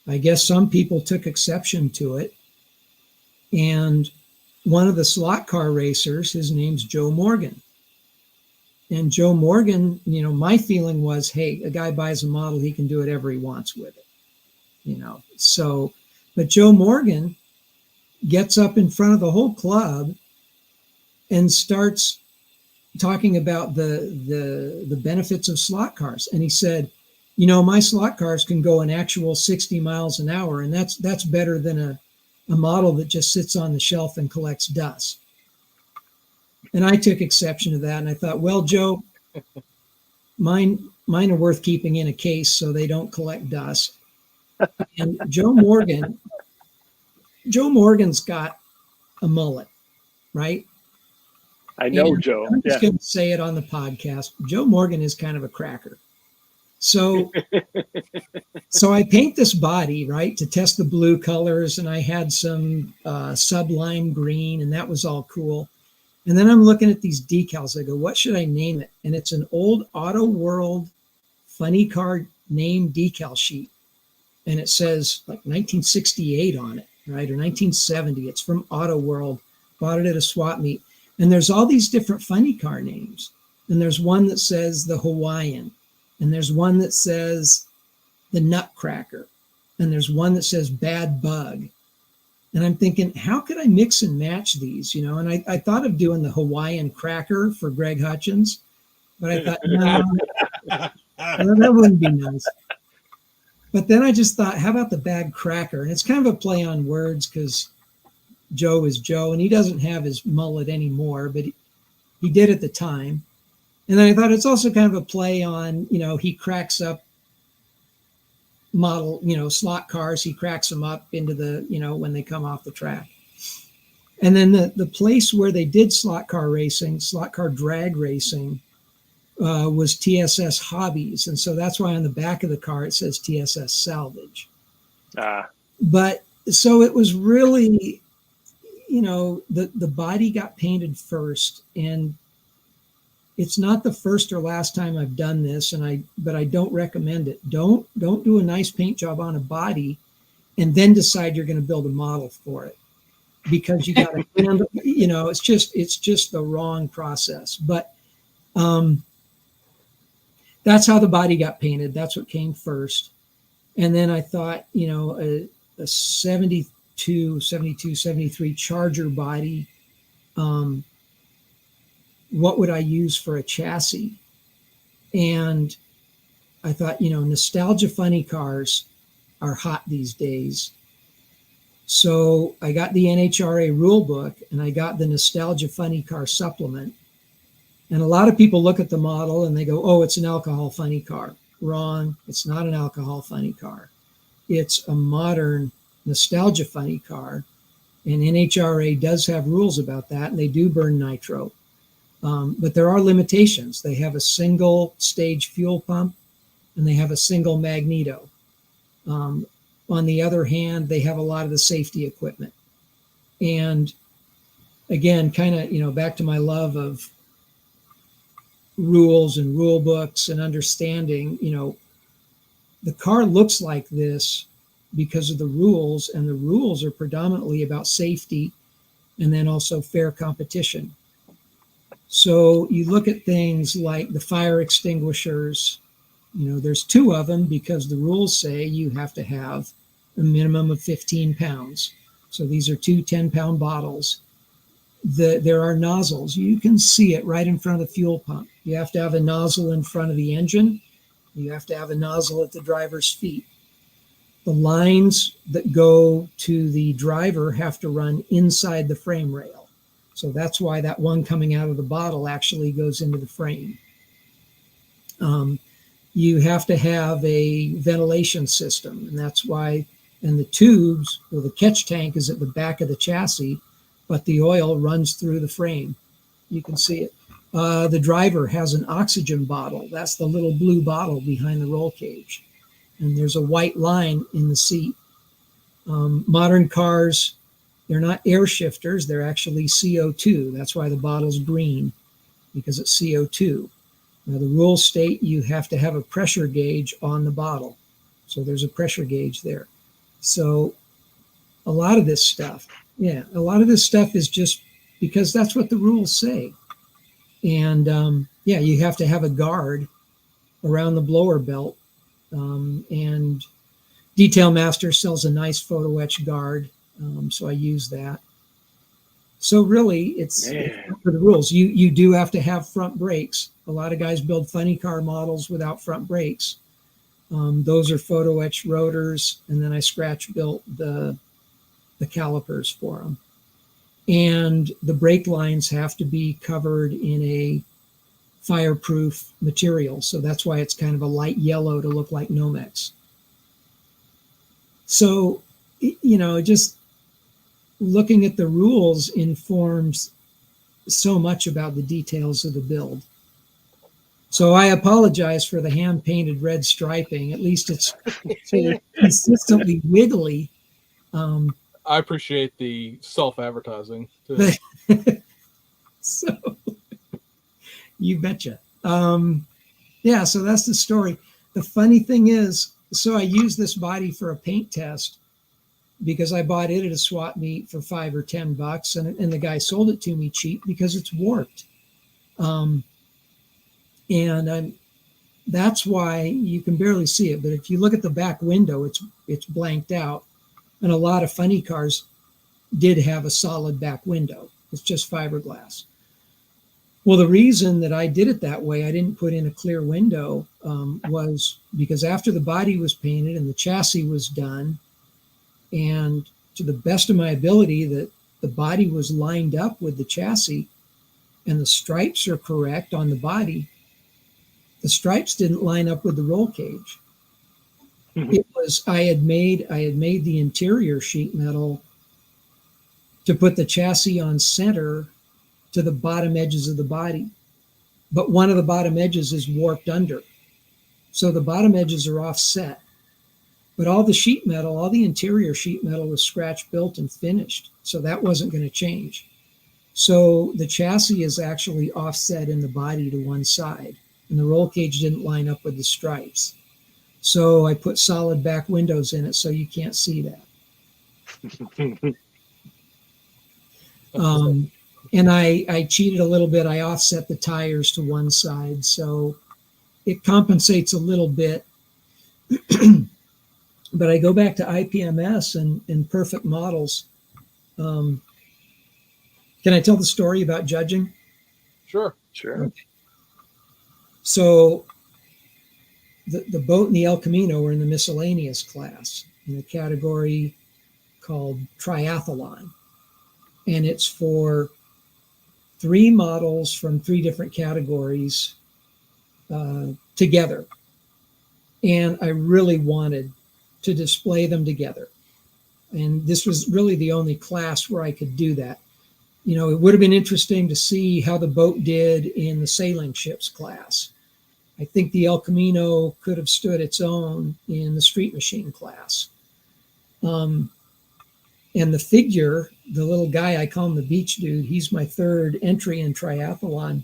I guess some people took exception to it. And one of the slot car racers, his name's Joe Morgan. And Joe Morgan, my feeling was, hey, a guy buys a model, he can do whatever he wants with it. So, but Joe Morgan gets up in front of the whole club and starts talking about the benefits of slot cars. And he said, my slot cars can go an actual 60 miles an hour, and that's better than a model that just sits on the shelf and collects dust. And I took exception to that, and I thought, well, Joe, mine are worth keeping in a case so they don't collect dust. And Joe Morgan's got a mullet, right? I know, Joe. I'm just going to say it on the podcast. Joe Morgan is kind of a cracker. So I paint this body, right, to test the blue colors, and I had some sublime green, and that was all cool. And then I'm looking at these decals. I go, what should I name it? And it's an old Auto World funny car name decal sheet. and it says like 1968 on it, right? Or 1970. It's from Auto World. Bought it at a swap meet. And there's all these different funny car names. And there's one that says the Hawaiian. And there's one that says the Nutcracker. And there's one that says Bad Bug. And I'm thinking, how could I mix and match these? You know, and I thought of doing the Hawaiian Cracker for Greg Hutchins. But I thought, no, that wouldn't be nice. But then I just thought, how about the Bad Cracker? And it's kind of a play on words because Joe is Joe, and he doesn't have his mullet anymore, but he did at the time. And then I thought it's also kind of a play on, you know, he cracks up model, you know, slot cars. He cracks them up into the, you know, when they come off the track. And then the place where they did slot car racing, slot car drag racing, was TSS Hobbies. And so that's why on the back of the car it says TSS Salvage. But so it was really, you know, the body got painted first, and it's not the first or last time I've done this, but I don't recommend it. Don't do a nice paint job on a body and then decide you're going to build a model for it, because you got to handle, you know, it's just the wrong process. But that's how the body got painted. That's what came first. And then I thought, you know, a 72, 73 Charger body, what would I use for a chassis? And I thought, you know, nostalgia funny cars are hot these days. So I got the NHRA rule book and I got the Nostalgia Funny Car supplement. And a lot of people look at the model and they go, oh, it's an alcohol funny car. Wrong. It's not an alcohol funny car. It's a modern nostalgia funny car. And NHRA does have rules about that, and they do burn nitro. But there are limitations. They have a single stage fuel pump and they have a single magneto. On the other hand, they have a lot of the safety equipment. And again, kind of, you know, back to my love of rules and rule books and understanding, you know, the car looks like this because of the rules, and the rules are predominantly about safety and then also fair competition. So you look at things like the fire extinguishers, you know, there's 2 of them because the rules say you have to have a minimum of 15 pounds. So these are 2 10-pound bottles. There are nozzles. You can see it right in front of the fuel pump. You have to have a nozzle in front of the engine. You have to have a nozzle at the driver's feet. The lines that go to the driver have to run inside the frame rail. So that's why that one coming out of the bottle actually goes into the frame. You have to have a ventilation system, and that's why, and the tubes, well, the catch tank is at the back of the chassis, but the oil runs through the frame. You can see it. The driver has an oxygen bottle. That's the little blue bottle behind the roll cage. And there's a white line in the seat. Modern cars, they're not air shifters. They're actually CO2. That's why the bottle's green, because it's CO2. Now, the rules state you have to have a pressure gauge on the bottle. So there's a pressure gauge there. So a lot of this stuff is just because that's what the rules say. And you have to have a guard around the blower belt. And Detail Master sells a nice photo etch guard. So I use that. So really, it's for the rules. You do have to have front brakes. A lot of guys build funny car models without front brakes. Those are photo etch rotors, and then I scratch built the calipers for them. And the brake lines have to be covered in a fireproof material. So that's why it's kind of a light yellow to look like Nomex. So, you know, just looking at the rules informs so much about the details of the build. So I apologize for the hand-painted red striping. At least it's consistently wiggly. I appreciate the self-advertising too. So you betcha. So that's the story. The funny thing is, So I used this body for a paint test because I bought it at a swap meet for $5 or $10, and the guy sold it to me cheap because it's warped. That's why you can barely see it. But if you look at the back window, it's blanked out. And a lot of funny cars did have a solid back window. It's just fiberglass. Well, the reason that I did it that way, I didn't put in a clear window, was because after the body was painted and the chassis was done, and to the best of my ability, that the body was lined up with the chassis and the stripes are correct on the body, the stripes didn't line up with the roll cage. Mhm. It was, I had made the interior sheet metal to put the chassis on center to the bottom edges of the body. But one of the bottom edges is warped under. So the bottom edges are offset. But all the sheet metal, all the interior sheet metal was scratch built and finished. So that wasn't going to change. So the chassis is actually offset in the body to one side, and the roll cage didn't line up with the stripes. So I put solid back windows in it so you can't see that. And I cheated a little bit. I offset the tires to one side, so it compensates a little bit. But I go back to IPMS and perfect models. Can I tell the story about judging? Sure. Sure. Okay. So the boat and the El Camino were in the miscellaneous class in a category called triathlon. And it's for 3 models from 3 different categories together. And I really wanted to display them together. And this was really the only class where I could do that. You know, it would have been interesting to see how the boat did in the sailing ships class. I think the El Camino could have stood its own in the street machine class. And the figure, the little guy, I call him the beach dude, he's my 3rd entry in triathlon.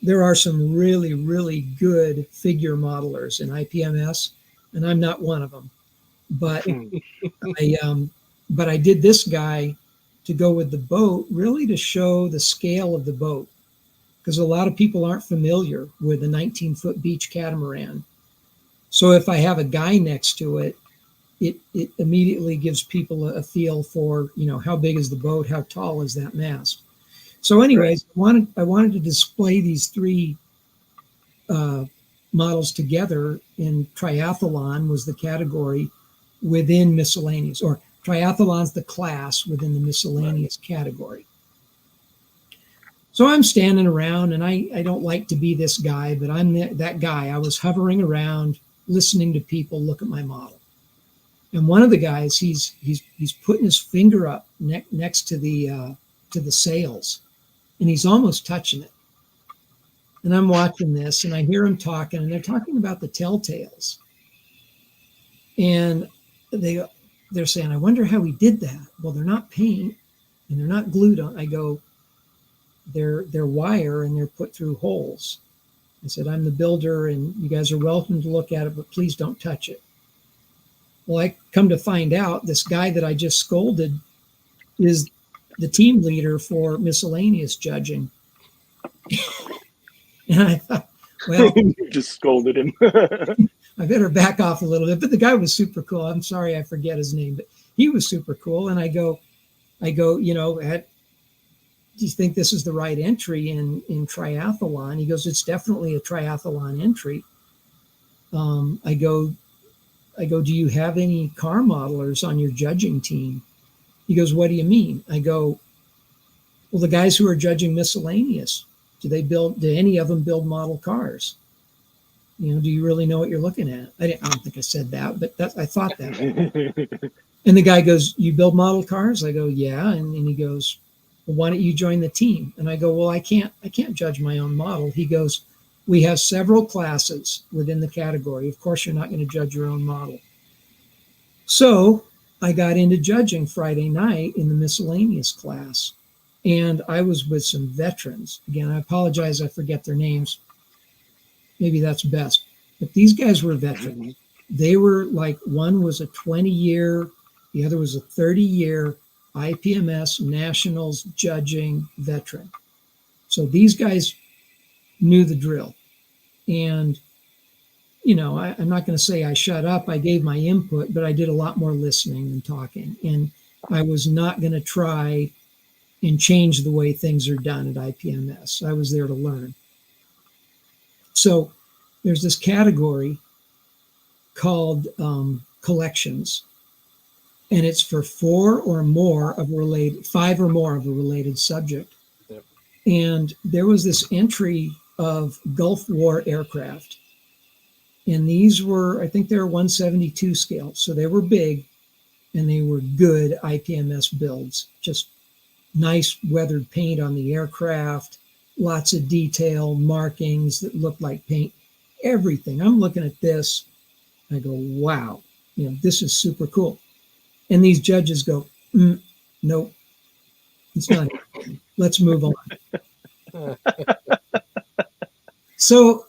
There are some really, really good figure modelers in IPMS, and I'm not one of them. But I did this guy to go with the boat, really to show the scale of the boat, because a lot of people aren't familiar with a 19-foot beach catamaran. So if I have a guy next to it, it immediately gives people a feel for, you know, how big is the boat, how tall is that mast. So anyways, right. I wanted to display these 3 models together, in triathlon was the category within miscellaneous, or triathlon's the class within the miscellaneous category. So I'm standing around, and I don't like to be this guy, but I'm that guy. I was hovering around, listening to people look at my model. And one of the guys, he's putting his finger up next to the sails, and he's almost touching it. And I'm watching this, and I hear him talking, and they're talking about the telltales. And they're saying, I wonder how he did that. Well, they're not paint, and they're not glued on. I go, they're wire, and they're put through holes. I said, I'm the builder, and you guys are welcome to look at it, but please don't touch it. Well, I come to find out this guy that I just scolded is the team leader for miscellaneous judging. And I thought, well, You just scolded him. I better back off a little bit. But the guy was super cool. I'm sorry I forget his name, but he was super cool. And I go, you know, do you think this is the right entry in triathlon? He goes, it's definitely a triathlon entry. I go, do you have any car modelers on your judging team? He goes, what do you mean? I go, well, the guys who are judging miscellaneous, do any of them build model cars? You know, do you really know what you're looking at? I don't think I said that, but I thought that. And the guy goes, you build model cars? I go, yeah. And he goes, well, why don't you join the team? And I go, well, I can't judge my own model. He goes, we have several classes within the category. Of course, you're not going to judge your own model. So I got into judging Friday night in the miscellaneous class. And I was with some veterans. Again, I apologize, I forget their names. Maybe that's best. But these guys were veterans. They were like, one was a 20-year, the other was a 30-year IPMS Nationals judging veteran. So these guys knew the drill. And, I'm not going to say I shut up. I gave my input, but I did a lot more listening than talking. And I was not going to try and change the way things are done at IPMS. I was there to learn. So there's this category called collections, and it's for 5 or more of a related subject. Yep. And there was this entry of Gulf War aircraft, and these were, I think they were 172 scale, so they were big, and they were good IPMS builds, just nice weathered paint on the aircraft, lots of detail, markings that looked like paint, everything. I'm looking at this, I go, wow, this is super cool. And these judges go, nope, it's not. Let's move on. So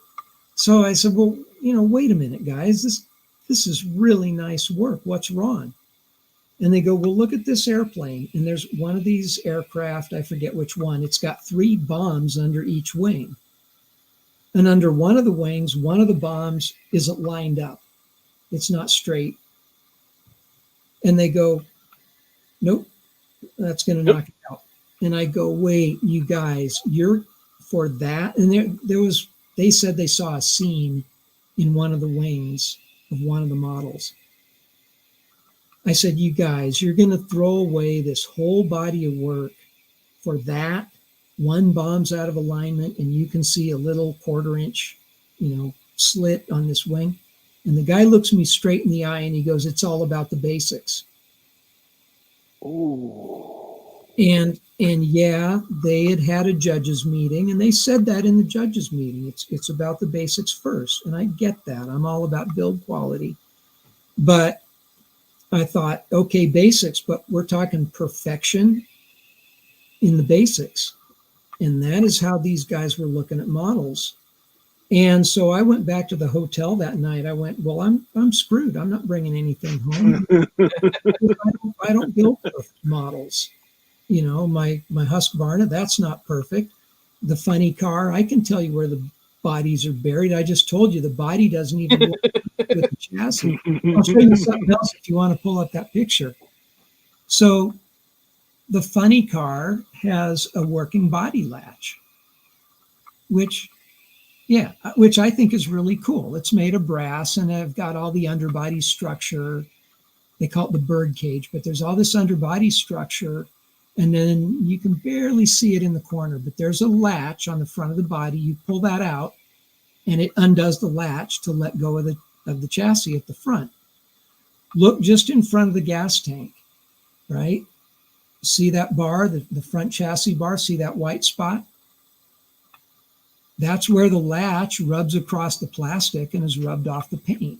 I said, well, wait a minute, guys, this is really nice work. What's wrong? And they go, well, look at this airplane. And there's one of these aircraft, I forget which one. It's got 3 bombs under each wing. And under one of the wings, one of the bombs isn't lined up. It's not straight. And they go, nope, that's going to knock it out. And I go, wait, you guys, you're for that? And they said they saw a seam in one of the wings of one of the models. I said, you guys, you're going to throw away this whole body of work for that? One bomb's out of alignment and you can see a little 1/4 inch, slit on this wing. And the guy looks me straight in the eye and he goes, it's all about the basics. Ooh. And yeah, they had a judges meeting, and they said that in the judges meeting, it's about the basics first. And I get that. I'm all about build quality. But I thought, okay, basics, but we're talking perfection in the basics. And that is how these guys were looking at models. And so I went back to the hotel that night. I went, well, I'm screwed. I'm not bringing anything home. I don't build perfect models. My Husqvarna, that's not perfect. The funny car, I can tell you where the bodies are buried. I just told you the body doesn't even work with the chassis. I'll show you something else if you want to pull up that picture. So the funny car has a working body latch, which I think is really cool. It's made of brass and I've got all the underbody structure. They call it the bird cage, but there's all this underbody structure. And then you can barely see it in the corner, but there's a latch on the front of the body. You pull that out and it undoes the latch to let go of the chassis at the front. Look just in front of the gas tank, right? See that bar, the front chassis bar, see that white spot? That's where the latch rubs across the plastic and is rubbed off the paint.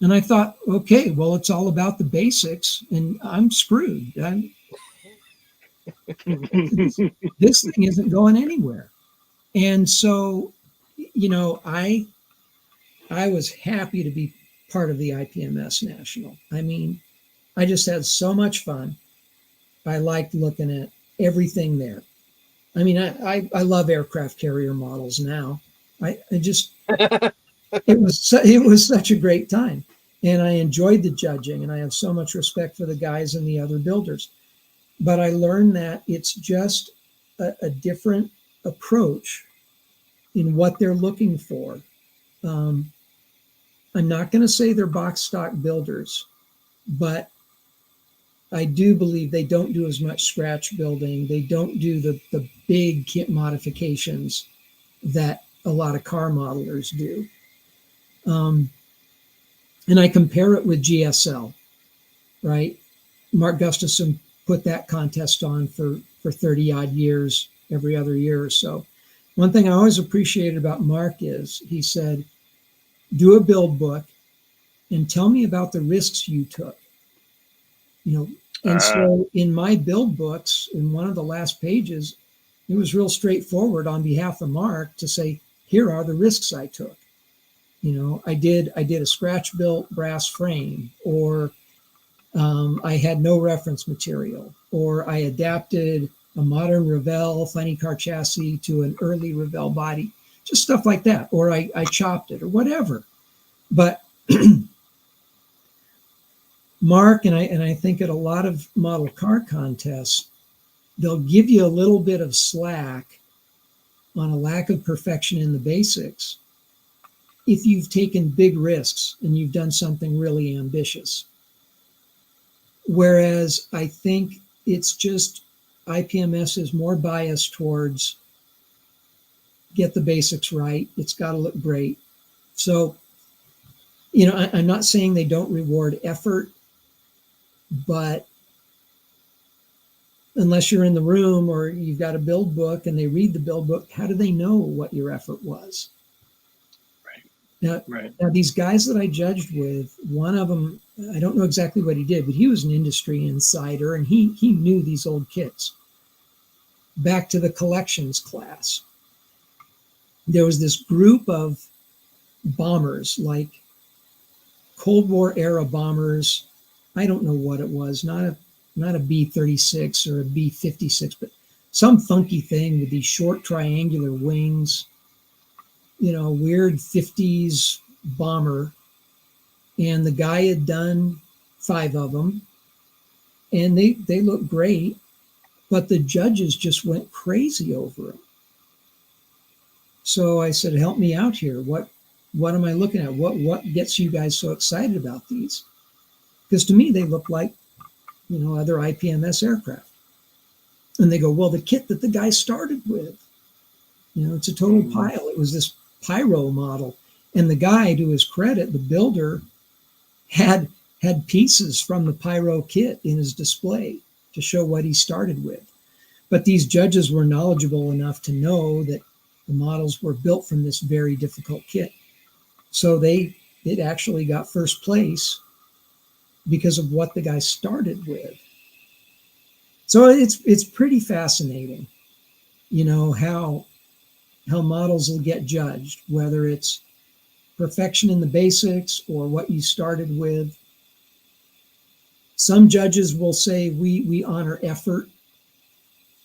And I thought, okay, well, it's all about the basics and I'm screwed. This thing isn't going anywhere. And so, I was happy to be part of the IPMS National. I mean, I just had so much fun. I liked looking at everything there. I mean, I love aircraft carrier models now. It was such a great time. And I enjoyed the judging, and I have so much respect for the guys and the other builders. But I learned that it's just a different approach in what they're looking for. I'm not going to say they're box stock builders, but I do believe they don't do as much scratch building. They don't do the big kit modifications that a lot of car modelers do. And I compare it with GSL, right? Mark Gustafson put that contest on for 30 odd years, every other year or so. One thing I always appreciated about Mark is he said, do a build book and tell me about the risks you took. And so in my build books, in one of the last pages, it was real straightforward on behalf of Mark to say, here are the risks I took. I did a scratch built brass frame, or I had no reference material, or I adapted a modern Revell funny car chassis to an early Revell body, just stuff like that, or I chopped it or whatever. But Mark, and I think at a lot of model car contests, they'll give you a little bit of slack on a lack of perfection in the basics if you've taken big risks and you've done something really ambitious. Whereas I think it's just IPMS is more biased towards get the basics right. It's got to look great. So, I'm not saying they don't reward effort, but unless you're in the room or you've got a build book and they read the build book, how do they know what your effort was? Now, these guys that I judged with, one of them, I don't know exactly what he did, but he was an industry insider and he knew these old kits. Back to the collections class. There was this group of bombers, like Cold War era bombers. I don't know what it was, not a B-36 or a B-56, but some funky thing with these short triangular wings, weird 50s bomber. And the guy had done 5 of them and they looked great, but the judges just went crazy over them. So I said, help me out here. What am I looking at? What gets you guys so excited about these? Because to me, they look like, other IPMS aircraft. And they go, well, the kit that the guy started with, it's a total pile. It was this pyro model. And the guy, to his credit, the builder, had pieces from the pyro kit in his display to show what he started with. But these judges were knowledgeable enough to know that the models were built from this very difficult kit. So it actually got first place because of what the guy started with. So it's pretty fascinating, how models will get judged, whether it's perfection in the basics or what you started with. Some judges will say we honor effort.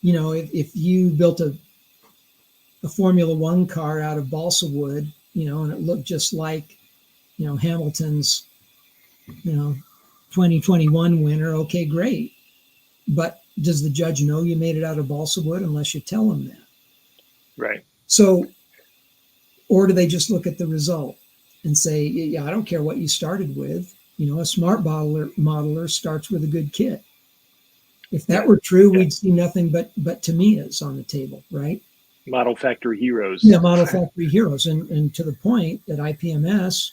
If you built a Formula One car out of balsa wood, and it looked just like, Hamilton's, 2021 winner, okay, great. But does the judge know you made it out of balsa wood unless you tell him that? Right. So, or do they just look at the result and say, yeah, I don't care what you started with. A smart modeler starts with a good kit. If that were true, we'd see nothing but Tamiya's on the table, right? Model factory heroes. Yeah, model factory heroes. And to the point that IPMS,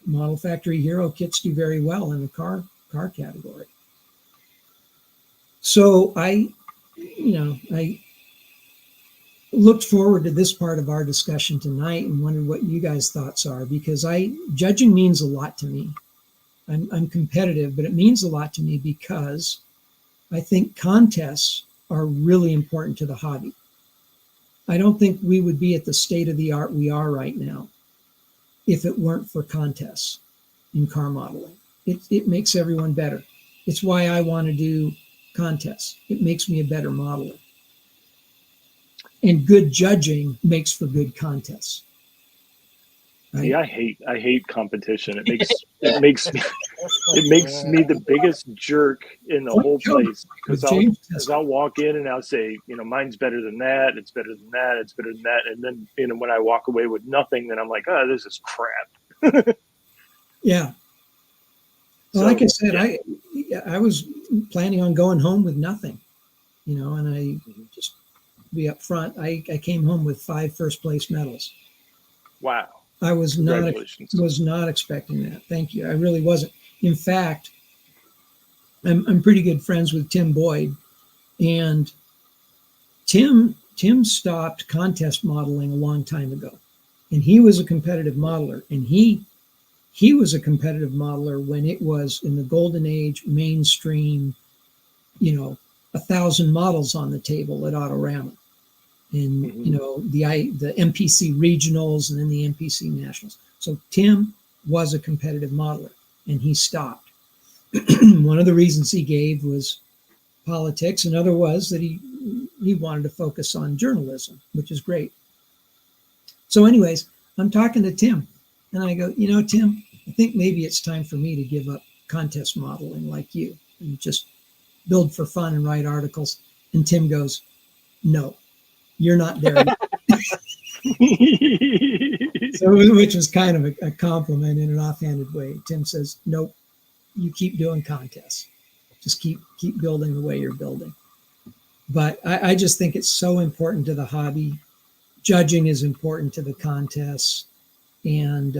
model factory hero kits do very well in the car category. So I looked forward to this part of our discussion tonight and wondered what you guys' thoughts are, because judging means a lot to me. I'm competitive, but it means a lot to me because I think contests are really important to the hobby. I don't think we would be at the state of the art we are right now if it weren't for contests in car modeling. It makes everyone better. It's why I want to do contests. It makes me a better modeler. And good judging makes for good contests. Right? Yeah, I hate competition. It makes me the biggest jerk in the whole place, because I'll walk in and I'll say, mine's better than that. It's better than that. It's better than that. And then, when I walk away with nothing, then I'm like, oh, this is crap. Yeah. Well, like I said, I was planning on going home with nothing, and I just be up front. I came home with 5 first place medals. Wow. I was not expecting that. Thank you. I really wasn't. In fact, I'm pretty good friends with Tim Boyd, and Tim stopped contest modeling a long time ago, and he was a competitive modeler, and he was a competitive modeler when it was in the golden age, mainstream, 1,000 models on the table at Autorama. and the MPC regionals and then the MPC nationals. So Tim was a competitive modeler, and he stopped. One of the reasons he gave was politics. Another was that he wanted to focus on journalism, which is great. So anyways, I'm talking to Tim, and I go, Tim, I think maybe it's time for me to give up contest modeling like you and just build for fun and write articles. And Tim goes, no, you're not there yet. So, which was kind of a compliment in an offhanded way. Tim says, nope, you keep doing contests. Just keep building the way you're building. But I just think it's so important to the hobby. Judging is important to the contests. And,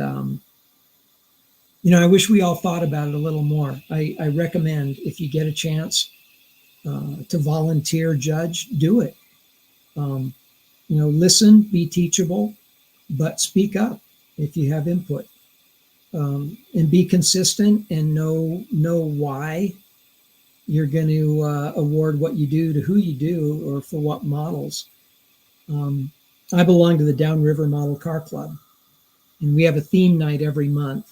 I wish we all thought about it a little more. I recommend, if you get a chance to volunteer judge, do it. Listen, be teachable, but speak up if you have input. And be consistent and know why you're going to award what you do to who you do or for what models. I belong to the Downriver Model Car Club, and we have a theme night every month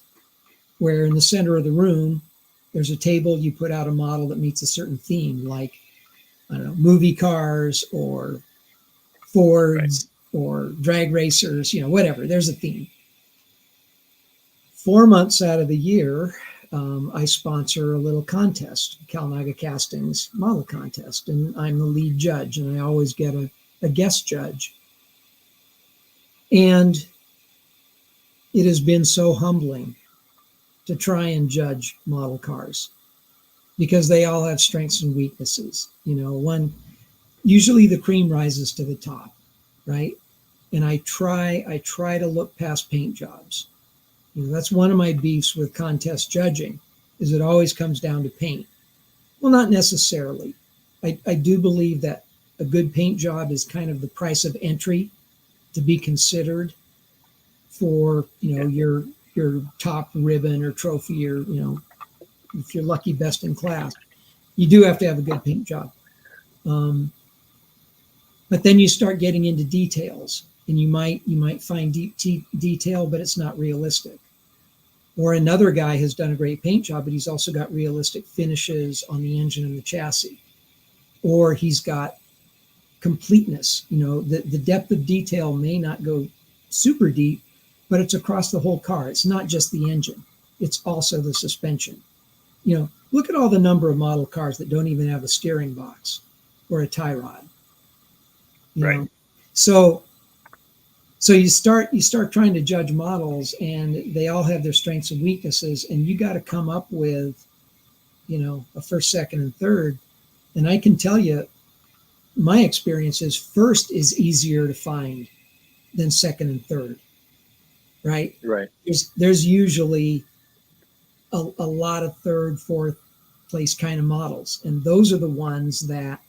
where in the center of the room, there's a table, you put out a model that meets a certain theme, like, I don't know, movie cars or Fords or drag racers, whatever, there's a theme. 4 months out of the year, I sponsor a little contest, Calnaga Castings model contest, and I'm the lead judge, and I always get a guest judge. And it has been so humbling to try and judge model cars because they all have strengths and weaknesses. Usually the cream rises to the top, right? And I try to look past paint jobs. That's one of my beefs with contest judging, is it always comes down to paint. Well, not necessarily. I do believe that a good paint job is kind of the price of entry to be considered for, your top ribbon or trophy, or, if you're lucky, best in class. You do have to have a good paint job. But then you start getting into details, and you might find deep detail, but it's not realistic. Or another guy has done a great paint job, but he's also got realistic finishes on the engine and the chassis. Or he's got completeness. The depth of detail may not go super deep, but it's across the whole car. It's not just the engine. It's also the suspension. Look at all the number of model cars that don't even have a steering box or a tie rod. Right. So you start trying to judge models, and they all have their strengths and weaknesses, and you got to come up with, a first, second, and third. And I can tell you, my experience is first is easier to find than second and third. Right. Right. There's usually a lot of third, fourth place kind of models, and those are the ones that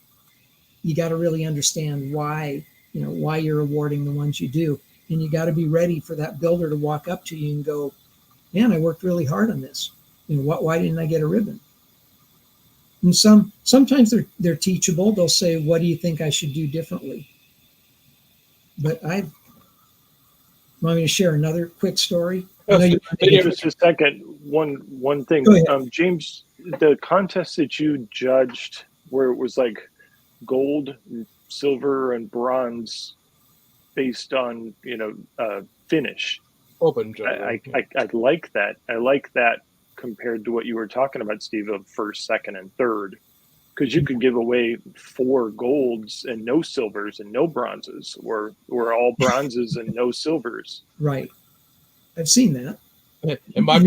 you got to really understand why you're awarding the ones you do. And you got to be ready for that builder to walk up to you and go, man, I worked really hard on this. Why didn't I get a ribbon? And sometimes they're teachable. They'll say, what do you think I should do differently? But want me to share another quick story? Just a second. One thing. James, the contest that you judged where it was like gold, silver, and bronze based on finish. Open. I like that. I like that compared to what you were talking about, Steve, of first, second, and third, because you could give away 4 golds and no silvers and no bronzes, or all bronzes and no silvers. Right. I've seen that. And my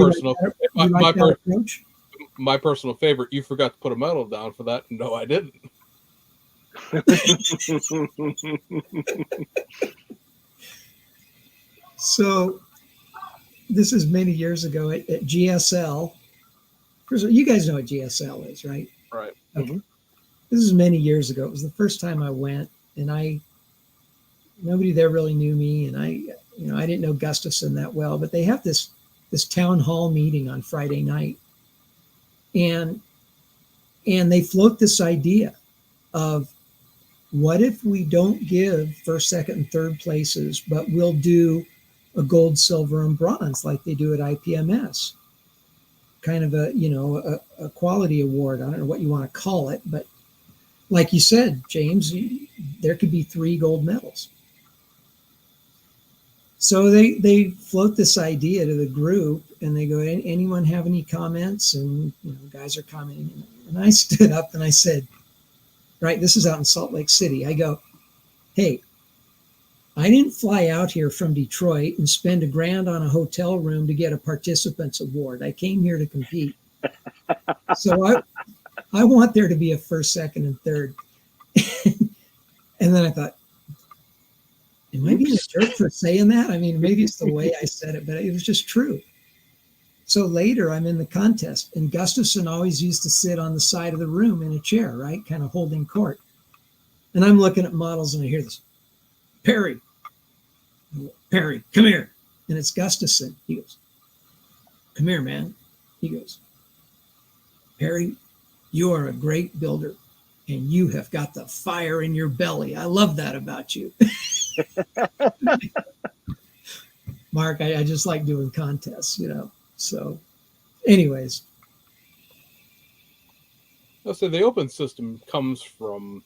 personal favorite, you forgot to put a medal down for that. No, I didn't. So this is many years ago at GSL. You guys know what GSL is, right? Right. Okay. Mm-hmm. This is many years ago. It was the first time I went, and nobody there really knew me, and I didn't know Gustafson that well, but they have this town hall meeting on Friday night, and they float this idea of what if we don't give first, second, and third places, but we'll do a gold, silver, and bronze like they do at IPMS? Kind of a quality award. I don't know what you want to call it, but like you said, James, there could be 3 gold medals. So they float this idea to the group, and they go, anyone have any comments? And guys are commenting. And I stood up and I said, right, this is out in Salt Lake City. I go, hey, I didn't fly out here from Detroit and spend $1,000 on a hotel room to get a participants award. I came here to compete. So I want there to be a first, second, and third. And then I thought, am I being a jerk for saying that? I mean, maybe it's the way I said it, but it was just true. So later I'm in the contest, and Gustafson always used to sit on the side of the room in a chair, right? Kind of holding court. And I'm looking at models and I hear this, Perry, come here. And it's Gustafson. He goes, come here, man. He goes, Perry, you are a great builder and you have got the fire in your belly. I love that about you. Mark, I just like doing contests, So anyways. I'll say the open system comes from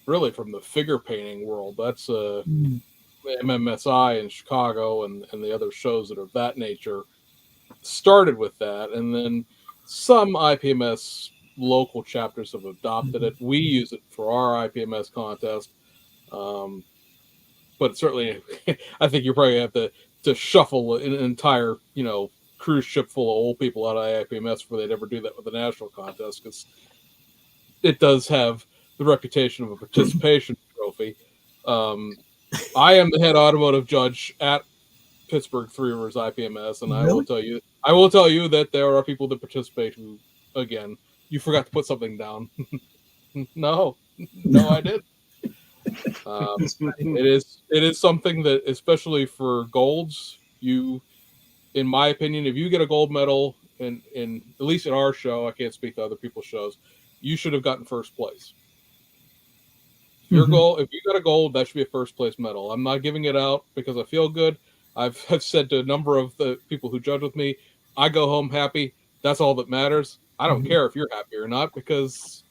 the figure painting world. That's MMSI in Chicago and the other shows that are of that nature started with that. And then some IPMS local chapters have adopted it. We use it for our IPMS contest. But certainly, I think you probably have to shuffle an entire, cruise ship full of old people out of IPMS before they'd ever do that with the national contest, because it does have the reputation of a participation trophy. I am the head automotive judge at Pittsburgh Three Rivers IPMS, and Really? I will tell you that there are people that participate who, again, you forgot to put something down. No, I didn't. It is something that, especially for golds, in my opinion, if you get a gold medal, in at least at our show, I can't speak to other people's shows, you should have gotten first place. If you got a gold, that should be a first place medal. I'm not giving it out because I feel good. I've said to a number of the people who judge with me, I go home happy. That's all that matters. I don't care if you're happy or not, because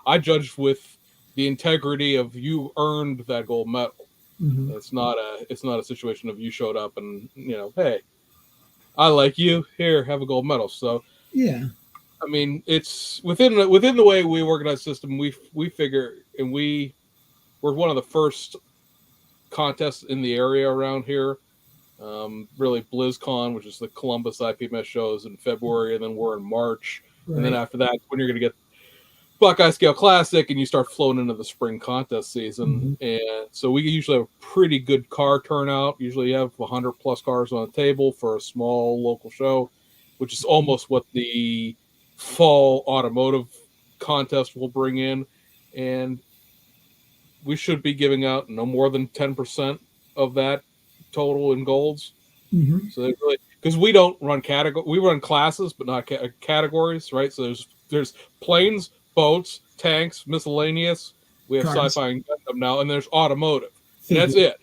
I judge with the integrity of you earned that gold medal. Mm-hmm. It's not a situation of you showed up and hey, I like you, here, have a gold medal. So yeah, I mean, it's within the way we organize system. We figure, and we're one of the first contests in the area around here. Really, BlizzCon, which is the Columbus IPMS shows in February, and then we're in March, right. And then after that, when you're going to get Buckeye Scale Classic, and you start flowing into the spring contest season. Mm-hmm. And so we usually have a pretty good car turnout. Usually you have 100 plus cars on the table for a small local show, which is almost what the fall automotive contest will bring in. And we should be giving out no more than 10% of that total in golds. Mm-hmm. So they really, because we don't run we run classes, but not categories, right? So there's planes, boats, tanks, miscellaneous. We have sci-fi and Gundam now, and there's automotive. And that's it.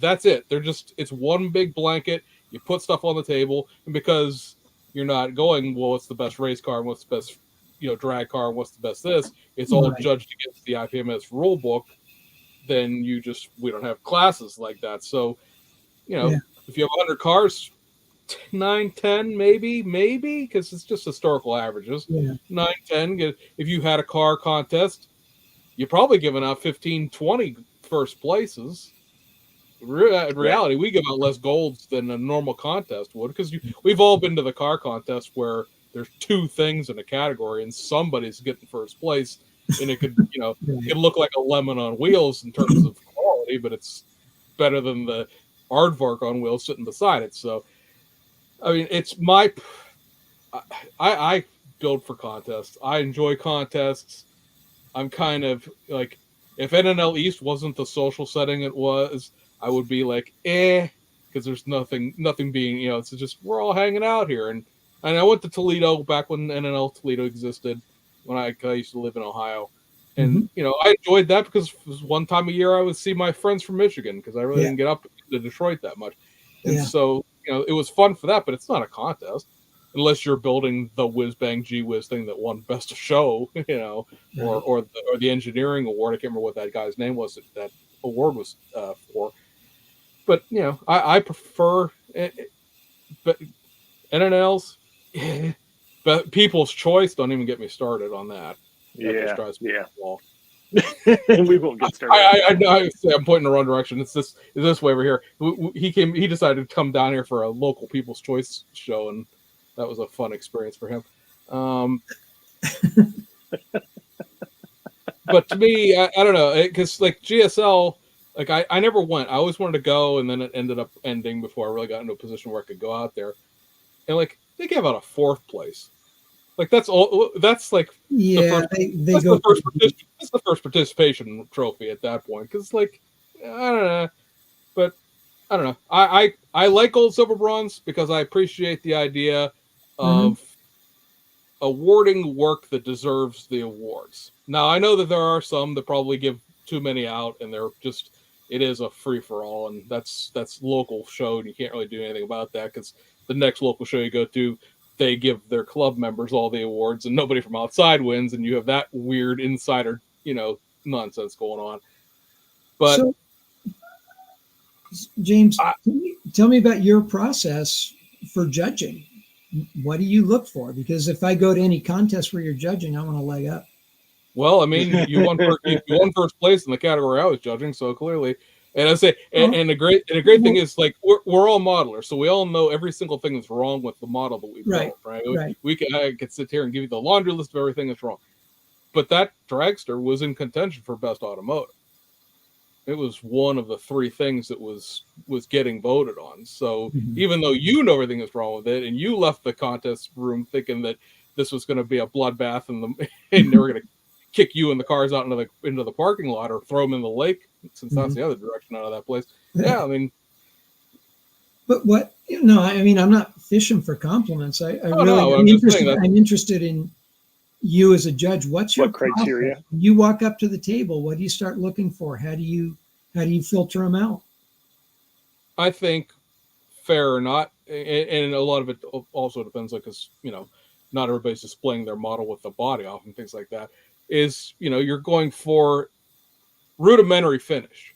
That's it. It's one big blanket. You put stuff on the table, and because you're not going, well, what's the best race car, and what's the best, drag car, and what's the best this? It's all right. Judged against the IPMS rule book. Then we don't have classes like that. So, if you have 100 cars, 9, 10, maybe, because it's just historical averages. Yeah. 9, 10. If you had a car contest, you're probably giving out 15, 20 first places. In reality, we give out less golds than a normal contest would, because we've all been to the car contest where there's 2 things in a category and somebody's getting first place, and it could, it could look like a lemon on wheels in terms of quality, but it's better than the aardvark on wheels sitting beside it. So, I mean, it's I build for contests. I enjoy contests. I'm kind of like, if NNL East wasn't the social setting it was, I would be like, because there's nothing being, it's just, we're all hanging out here. And I went to Toledo back when NNL Toledo existed, when I used to live in Ohio. And I enjoyed that because it was one time a year I would see my friends from Michigan because I really didn't get up to Detroit that much. And so, it was fun for that, but it's not a contest unless you're building the whiz bang G whiz thing that won best of show, or the engineering award. I can't remember what that guy's name was that award was for. But I prefer but NNLs, but People's Choice. Don't even get me started on that. Yeah. Wall. We won't get started. I'm pointing in the wrong direction. It's this way over here. He decided to come down here for a local People's Choice show, and that was a fun experience for him. But to me, I don't know, because like GSL, like I never went. I always wanted to go, and then it ended up ending before I really got into a position where I could go out there. And like they gave out a 4th place. Like that's all. That's like that's the first participation trophy at that point. Because like I don't know, but I don't know. I like gold, silver, bronze because I appreciate the idea of awarding work that deserves the awards. Now I know that there are some that probably give too many out, and it is a free for all, and that's local show, and you can't really do anything about that because the next local show you go to, they give their club members all the awards and nobody from outside wins, and you have that weird insider, nonsense going on. But so, James, tell me about your process for judging. What do you look for? Because if I go to any contest where you're judging, I want to leg up. Well, I mean, you won first place in the category I was judging, so clearly. And I say, and the great thing is, like, we're all modelers, so we all know every single thing that's wrong with the model that we built, right? I could sit here and give you the laundry list of everything that's wrong, but that dragster was in contention for best automotive. It was one of the 3 things that was getting voted on. So even though you know everything that's wrong with it, and you left the contest room thinking that this was going to be a bloodbath, and they were going to kick you and the cars out into the parking lot or throw them in the lake, since that's the other direction out of that place. Yeah, I mean, but what? No, I mean, I'm not fishing for compliments. I'm interested in you as a judge. What's your criteria? Process? You walk up to the table. What do you start looking for? How do you filter them out? I think fair or not, and a lot of it also depends, like, because not everybody's displaying their model with the body off and things like that. Is you're going for rudimentary finish.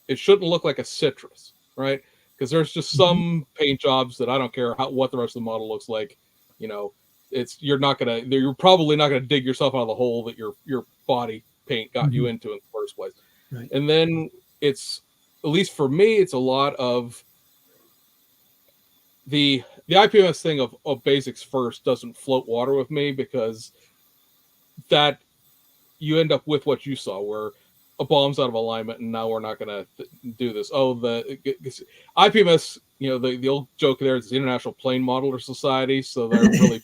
It shouldn't look like a citrus, right? Because there's just some paint jobs that I don't care what the rest of the model looks like. You're probably not gonna dig yourself out of the hole that your body paint got you into in the first place. Right. And then it's, at least for me, it's a lot of the IPMS thing of basics first doesn't float water with me, because that you end up with what you saw, where a bomb's out of alignment, and now we're not going to do this. Oh, the IPMS, the old joke there is the International Plane Modeler Society, so they're really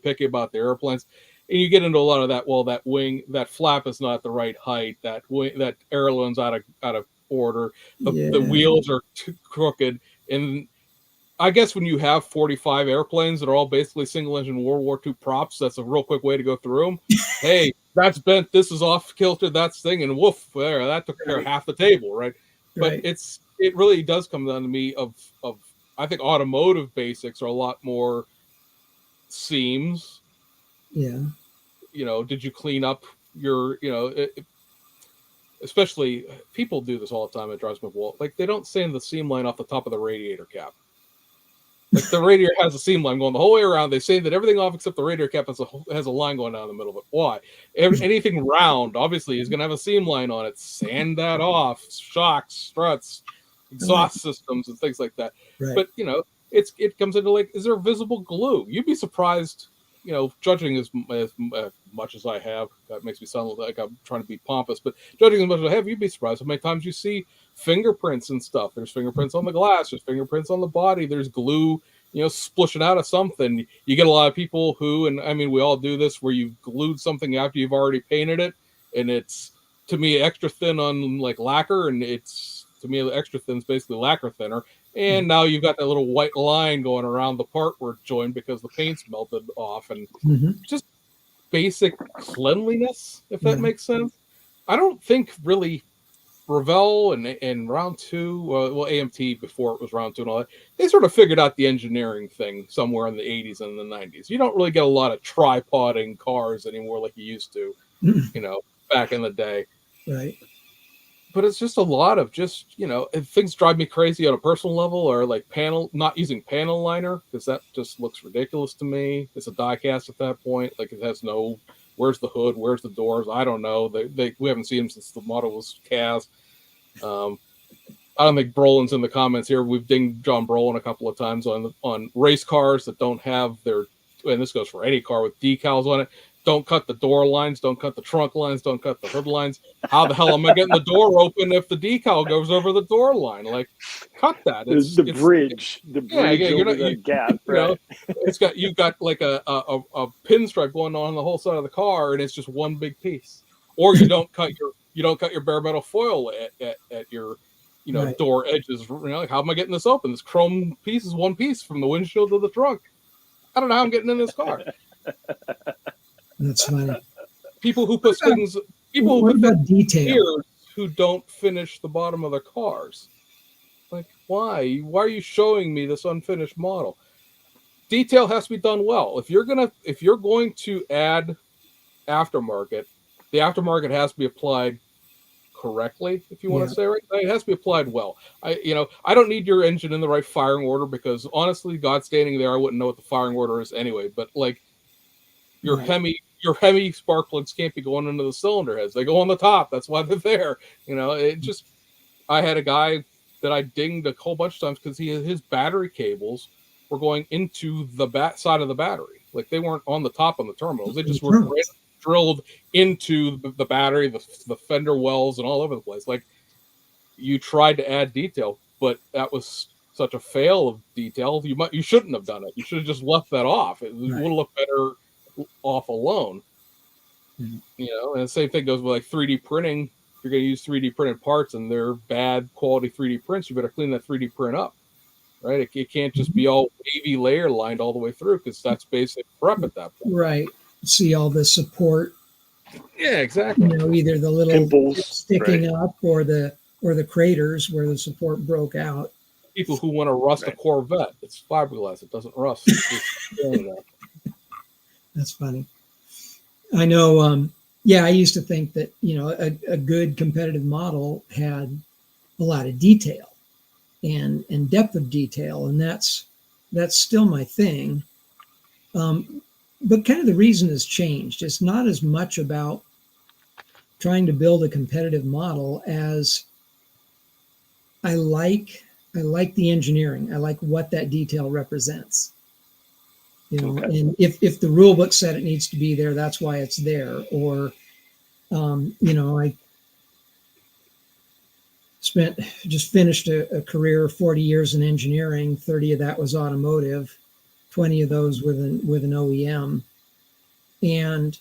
picky about the airplanes. And you get into a lot of that. Well, that wing, that flap is not the right height. That wing, that aileron's out of order. The wheels are too crooked. And I guess when you have 45 airplanes that are all basically single-engine World War II props, that's a real quick way to go through them. Hey, that's bent. This is off kilter. That's thing, and woof, there, that took care of half the table, right? But it really does come down to me of I think automotive basics are a lot more seams. Yeah. Did you clean up your, especially people do this all the time. It drives me up. Well, like, they don't sand the seam line off the top of the radiator cap. Like, the radiator has a seam line going the whole way around. They say that everything off except the radiator cap has a line going down the middle of it. Why? Anything round, obviously, is going to have a seam line on it. Sand that off. Shocks, struts, exhaust systems, and things like that. Right. But, it comes into, like, is there visible glue? You'd be surprised, judging as much as I have. That makes me sound like I'm trying to be pompous, but judging as much as I have, you'd be surprised how many times you see fingerprints and stuff. There's fingerprints on the glass, there's fingerprints on the body, there's glue, splishing out of something. You get a lot of people who, and I mean, we all do this, where you've glued something after you've already painted it, and it's, to me, extra thin on, like, lacquer, and it's, to me, extra thin is basically lacquer thinner. And now you've got that little white line going around the part where it's joined because the paint's melted off, and just basic cleanliness, if that makes sense. I don't think really Revell and round two, well, AMT before it was round two and all that, they sort of figured out the engineering thing somewhere in the 80s and the 90s. You don't really get a lot of tripoding cars anymore like you used to, back in the day. Right. But it's just a lot of just, if things drive me crazy on a personal level, or like not using panel liner, because that just looks ridiculous to me. It's a die cast at that point. Like it has where's the hood? Where's the doors? I don't know. We haven't seen them since the model was cast. I don't think Brolin's in the comments here. We've dinged John Brolin a couple of times on race cars that don't have and this goes for any car with decals on it. Don't cut the door lines, don't cut the trunk lines, don't cut the hood lines. How the hell am I getting the door open if the decal goes over the door line? Like, cut that. It's the bridge over the gap, right? You've got like a pinstripe going on the whole side of the car, and it's just one big piece. Or you don't cut your bare metal foil at your right. door edges. Like, how am I getting this open? This chrome piece is one piece from the windshield to the trunk. I don't know how I'm getting in this car. That's funny. People who put things. People what who about put detail? Who don't finish the bottom of their cars. Like, why? Why are you showing me this unfinished model? Detail has to be done well. If you're going to add aftermarket, the aftermarket has to be applied correctly. If you want to say right, it has to be applied well. I don't need your engine in the right firing order, because honestly, God standing there, I wouldn't know what the firing order is anyway. But like your Hemi spark plugs can't be going into the cylinder heads. They go on the top. That's why they're there. I had a guy that I dinged a whole bunch of times because his battery cables were going into the side of the battery. Like they weren't on the top on the terminals. They just were drilled into the battery, the fender wells, and all over the place. Like, you tried to add detail, but that was such a fail of detail. You shouldn't have done it. You should have just left that off. It would have looked better off alone. Mm-hmm. And the same thing goes with like 3D printing. If you're going to use 3D printed parts and they're bad quality 3D prints, you better clean that 3D print up, right? It can't just be all wavy layer lined all the way through, because that's basic prep at that point. Right. See all the support. Yeah, exactly. Either the little pimples sticking up or the craters where the support broke out. People who want to rust a Corvette, it's fiberglass. It doesn't rust. That's funny. I know. I used to think that a good competitive model had a lot of detail and depth of detail, and that's still my thing. But kind of the reason has changed. It's not as much about trying to build a competitive model as I like the engineering. I like what that detail represents. And if the rule book said it needs to be there, that's why it's there. Or, I finished a career of 40 years in engineering. 30 of that was automotive, 20 of those with an OEM. And,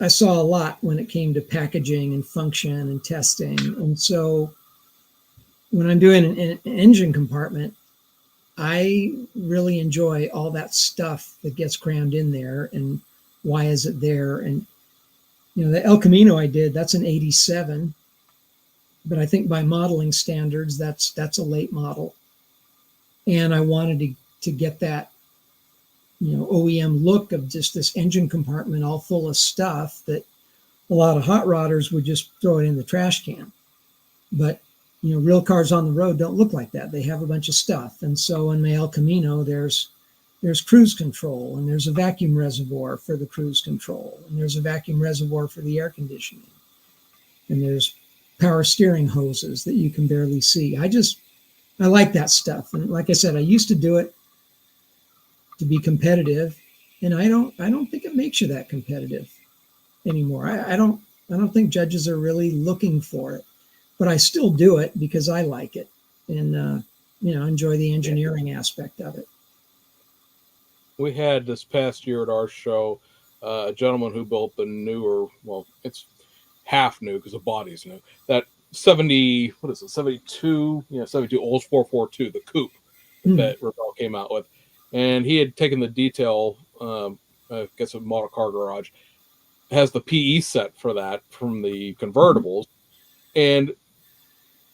I saw a lot when it came to packaging and function and testing. And so when I'm doing an engine compartment, I really enjoy all that stuff that gets crammed in there and why is it there. And, the El Camino I did, that's an 87. But I think by modeling standards, that's a late model. And I wanted to get that, OEM look of just this engine compartment all full of stuff that a lot of hot rodders would just throw it in the trash can. But, real cars on the road don't look like that. They have a bunch of stuff. And so in my El Camino, there's cruise control, and there's a vacuum reservoir for the cruise control, and there's a vacuum reservoir for the air conditioning. And there's power steering hoses that you can barely see. I like that stuff. And like I said, I used to do it to be competitive, and I don't think it makes you that competitive anymore. I don't think judges are really looking for it, but I still do it because I like it and enjoy the engineering aspect of it. We had this past year at our show a gentleman who built the newer, well, it's half new because the body's new, that 72 Olds 442, the coupe that Revell came out with. And he had taken the detail, I guess, a model car garage, has the PE set for that from the convertibles. And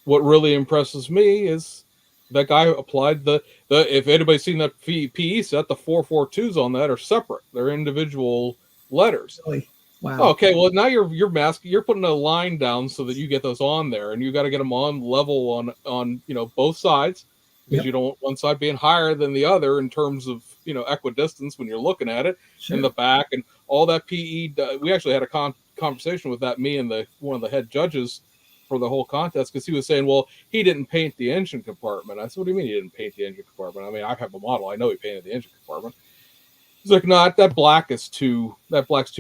what really impresses me is that guy applied the if anybody's seen that PE set, the 442s on that are separate. They're individual letters. Really? Wow. Okay, well now you're putting a line down so that you get those on there, and you got to get them on level on both sides, because you don't want one side being higher than the other in terms of equidistance when you're looking at it. Sure. In the back and all that PE. We actually had a conversation with that, me and one of the head judges for the whole contest, because he was saying, well, he didn't paint the engine compartment. I said, what do you mean he didn't paint the engine compartment? I mean, I have a model. I know he painted the engine compartment. He's like, no, that black's too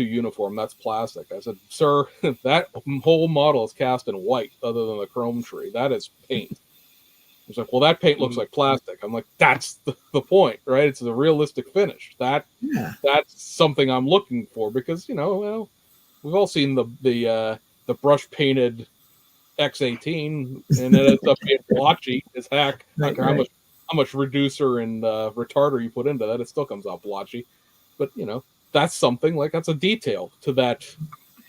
uniform. That's plastic. I said, sir, that whole model is cast in white other than the chrome tree. That is paint. He's like, well, that paint looks like plastic. I'm like, that's the point, right? It's a realistic finish. That's something I'm looking for, because, well, we've all seen the brush painted X18, and then it's up being blotchy as heck. Right, how much reducer and retarder you put into that, it still comes out blotchy. But that's something that's a detail to that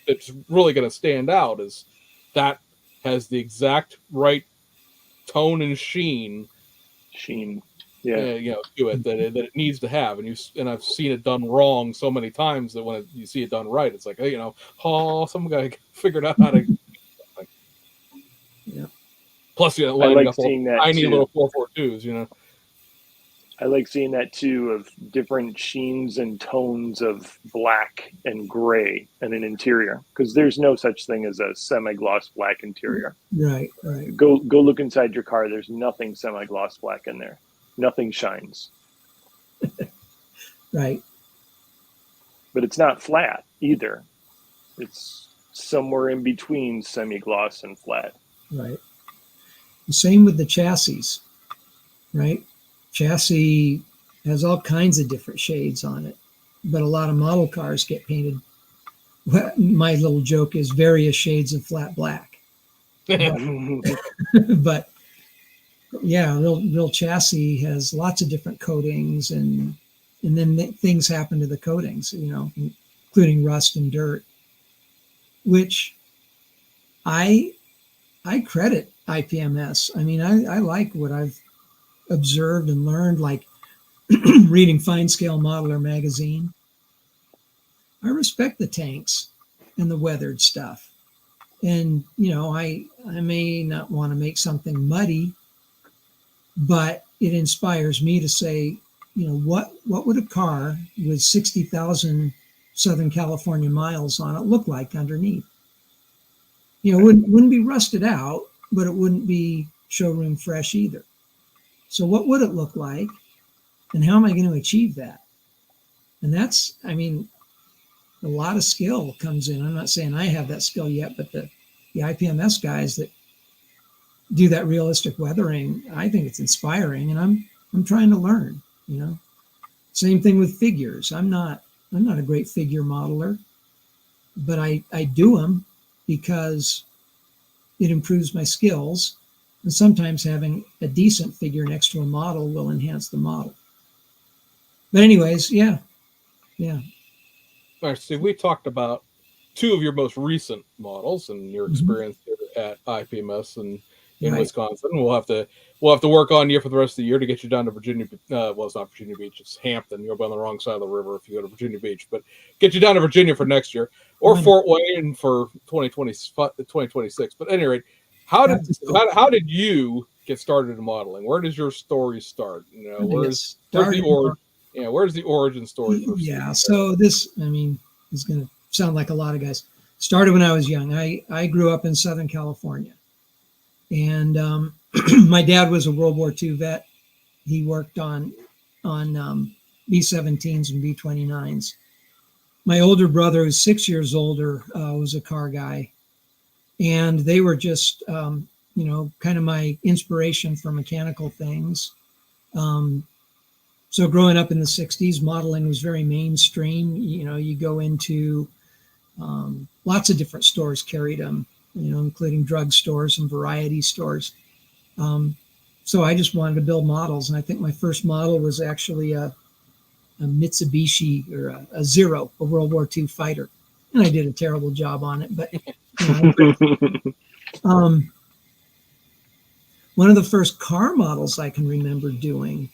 that's really going to stand out, is that has the exact right tone and sheen to it that it needs to have. And I've seen it done wrong so many times that when you see it done right, it's like, hey, some guy figured out how to. Yeah. Plus, I like seeing that tiny too. Little 442s. I like seeing that too, of different sheens and tones of black and gray in an interior, because there's no such thing as a semi-gloss black interior. Right. Go look inside your car. There's nothing semi-gloss black in there. Nothing shines. Right. But it's not flat either. It's somewhere in between semi-gloss and flat. Right. The same with the chassis, right? Chassis has all kinds of different shades on it, but a lot of model cars get painted. My little joke is various shades of flat black. But yeah, real chassis has lots of different coatings, and then things happen to the coatings, including rust and dirt, which I credit IPMS. I mean, I like what I've observed and learned, like reading Fine Scale Modeler magazine. I respect the tanks and the weathered stuff. And, I may not want to make something muddy, but it inspires me to say, what would a car with 60,000 Southern California miles on it look like underneath? It wouldn't be rusted out, but it wouldn't be showroom fresh either. So what would it look like, and how am I going to achieve that? And that's, a lot of skill comes in. I'm not saying I have that skill yet, but the IPMS guys that do that realistic weathering, I think it's inspiring, and I'm trying to learn. Same thing with figures. I'm not a great figure modeler, but I do them because it improves my skills, and sometimes having a decent figure next to a model will enhance the model. But anyways, yeah. All right, Steve, we talked about two of your most recent models and your experience here at IPMS and in Wisconsin. We'll have to work on you for the rest of the year to get you down to Virginia. Well, it's not Virginia Beach; it's Hampton. You'll be on the wrong side of the river if you go to Virginia Beach. But get you down to Virginia for next year, or Fort Wayne for 2026. But at any rate, how did you get started in modeling? Where does your story start? Where's the origin? Yeah, where's the origin story? So this, is going to sound like a lot of guys. Started when I was young. I grew up in Southern California, and my dad was a World War II vet. He worked on B-17s and B-29s. My older brother, who's 6 years older, was a car guy, and they were just kind of my inspiration for mechanical things. So growing up in the 60s, modeling was very mainstream. You go into lots of different stores carried them, including drug stores and variety stores. So I just wanted to build models. And I think my first model was actually a Mitsubishi or a Zero, a World War II fighter. and I did a terrible job on it. But one of the first car models I can remember doing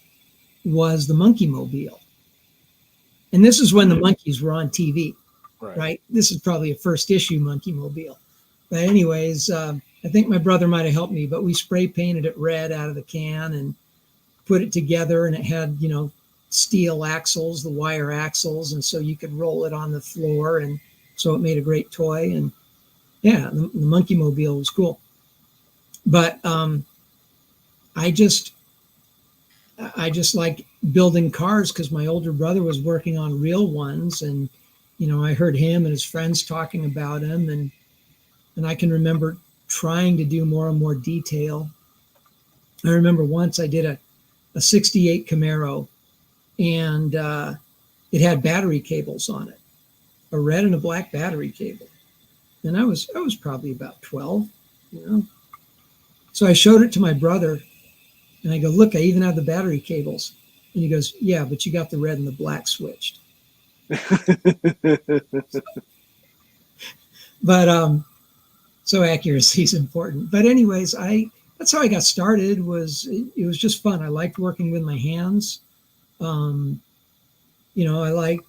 was the Monkey Mobile, and this is when the monkeys were on TV. Right. This is probably a first issue Monkey Mobile. But anyways, I think my brother might have helped me, but we spray painted it red out of the can and put it together, and it had, steel axles, the wire axles. And so you could roll it on the floor. And so it made a great toy. And yeah, the Monkey Mobile was cool. But I just like building cars because my older brother was working on real ones. And I heard him and his friends talking about him, and I can remember trying to do more and more detail. I remember once I did a 68 Camaro, and it had battery cables on it, a red and a black battery cable. And I was probably about 12, So I showed it to my brother, and I go, "Look, I even have the battery cables." And he goes, "Yeah, but you got the red and the black switched." But so accuracy is important. But anyways, that's how I got started. It was just fun. I liked working with my hands. I like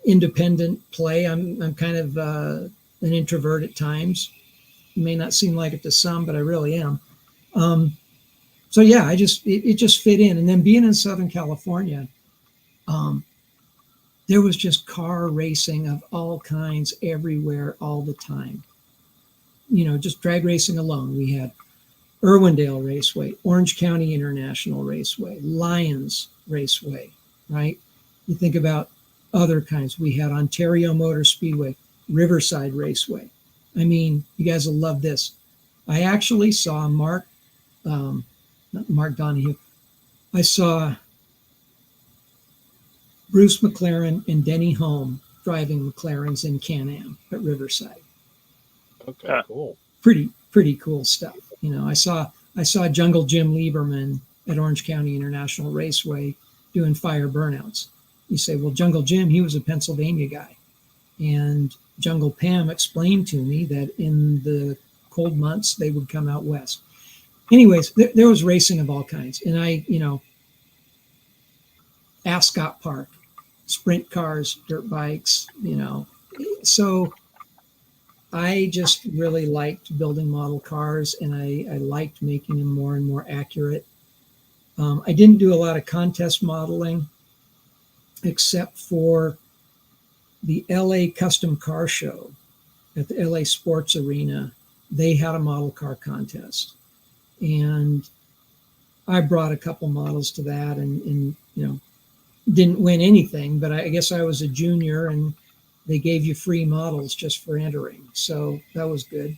independent play. I'm kind of an introvert at times. It may not seem like it to some, but I really am. So yeah, it just fit in. And then being in Southern California, there was just car racing of all kinds everywhere all the time. Just drag racing alone. We had Irwindale Raceway, Orange County International Raceway, Lyons Raceway, right? You think about other kinds. We had Ontario Motor Speedway, Riverside Raceway. I mean, you guys will love this. I actually saw not Mark Donahue. I saw Bruce McLaren and Denny Holm driving McLarens in Can-Am at Riverside. Okay, cool. Pretty cool stuff. I saw Jungle Jim Lieberman at Orange County International Raceway doing fire burnouts. You say, well, Jungle Jim, he was a Pennsylvania guy. And Jungle Pam explained to me that in the cold months, they would come out west. Anyways, there was racing of all kinds. And Ascot Park, sprint cars, dirt bikes, So I just really liked building model cars, and I liked making them more and more accurate. I didn't do a lot of contest modeling, except for the LA Custom Car Show at the LA Sports Arena. They had a model car contest, and I brought a couple models to that, and didn't win anything, but I guess I was a junior, and they gave you free models just for entering. So that was good.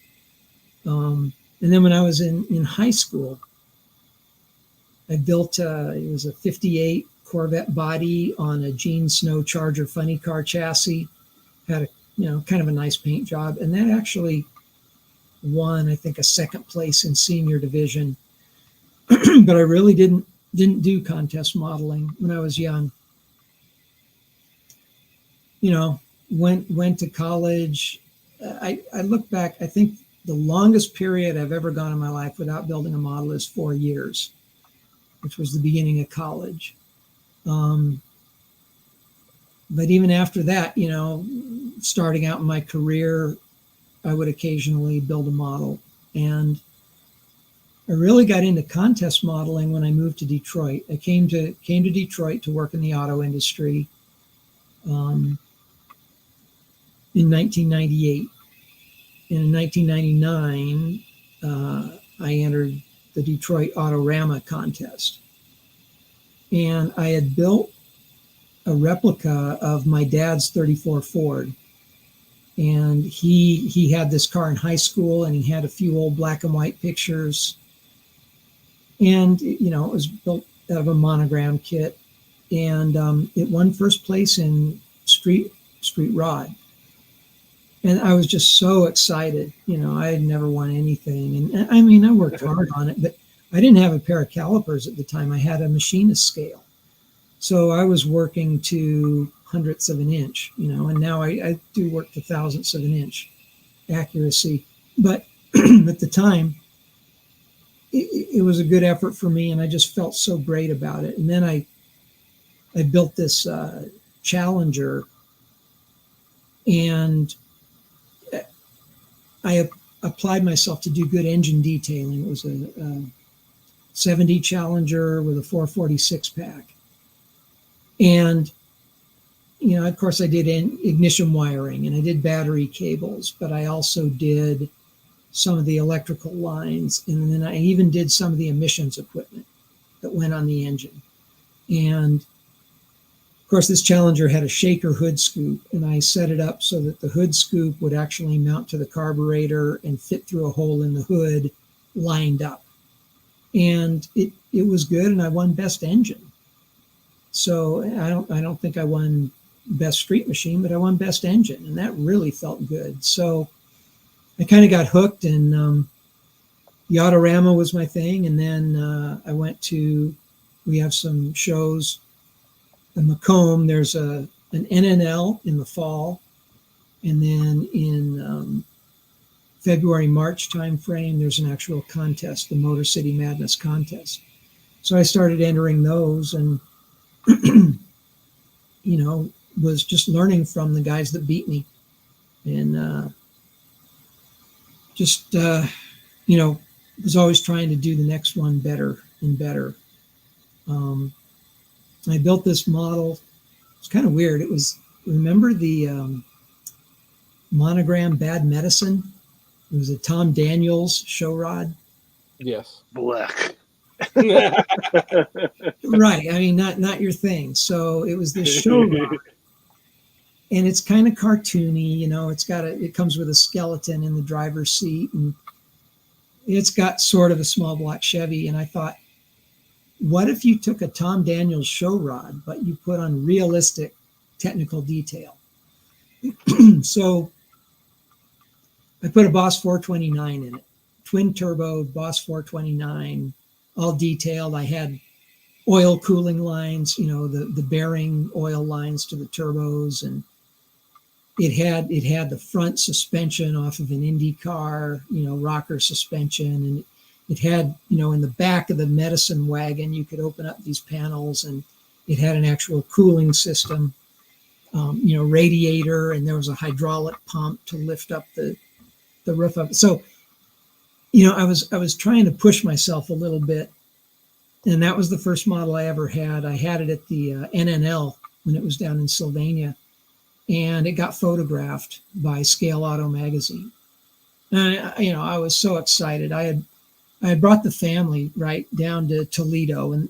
And then when I was in high school, I built it was a 58 Corvette body on a Gene Snow Charger funny car chassis. Had a kind of a nice paint job, and that actually won, I think, a second place in senior division. But I really didn't do contest modeling when I was young. Went to college. I look back, I think the longest period I've ever gone in my life without building a model is 4 years, which was the beginning of college. But even after that, starting out in my career, I would occasionally build a model. And I really got into contest modeling when I moved to Detroit. I came to Detroit to work in the auto industry in 1998. And in 1999, I entered the Detroit Autorama contest. And I had built a replica of my dad's 34 Ford. And he had this car in high school, and he had a few old black and white pictures. And, it was built out of a monogram kit. And it won first place in street rod. And I was just so excited. I had never won anything. And I mean, I worked hard on it, but I didn't have a pair of calipers at the time. I had a machinist scale. So I was working to hundredths of an inch, and now I do work to thousandths of an inch accuracy. But at the time, it was a good effort for me, and I just felt so great about it. And then I built this Challenger, and I applied myself to do good engine detailing. It was a 70 Challenger with a 446 pack. And, of course, I did ignition wiring and I did battery cables, but I also did some of the electrical lines. And then I even did some of the emissions equipment that went on the engine. And of course, this Challenger had a shaker hood scoop, and I set it up so that the hood scoop would actually mount to the carburetor and fit through a hole in the hood lined up. And it was good, and I won best engine. So I don't think I won best street machine, but I won best engine, and that really felt good. So I kind of got hooked, and the Autorama was my thing. And then I went to, we have some shows in Macomb. There's an NNL in the fall, and then in February, March timeframe, there's an actual contest, the Motor City Madness contest. So I started entering those, and was just learning from the guys that beat me, and was always trying to do the next one better and better. I built this model. It's kind of weird. It was, remember the monogram Bad Medicine? It was a Tom Daniels show rod. Yes. Blech. Right. I mean, not your thing. So it was this show rod. And it's kind of cartoony, it comes with a skeleton in the driver's seat, and it's got sort of a small block Chevy. And I thought, what if you took a Tom Daniels show rod, but you put on realistic technical detail? So I put a Boss 429 in it, twin turbo Boss 429, all detailed. I had oil cooling lines, the bearing oil lines to the turbos, and it had the front suspension off of an Indy car, rocker suspension, and it had, in the back of the medicine wagon, you could open up these panels, and it had an actual cooling system, radiator, and there was a hydraulic pump to lift up the roof of it. So, I was trying to push myself a little bit, and that was the first model I ever had. I had it at the NNL when it was down in Sylvania, and it got photographed by Scale Auto magazine. And I was so excited. I had brought the family right down to Toledo, and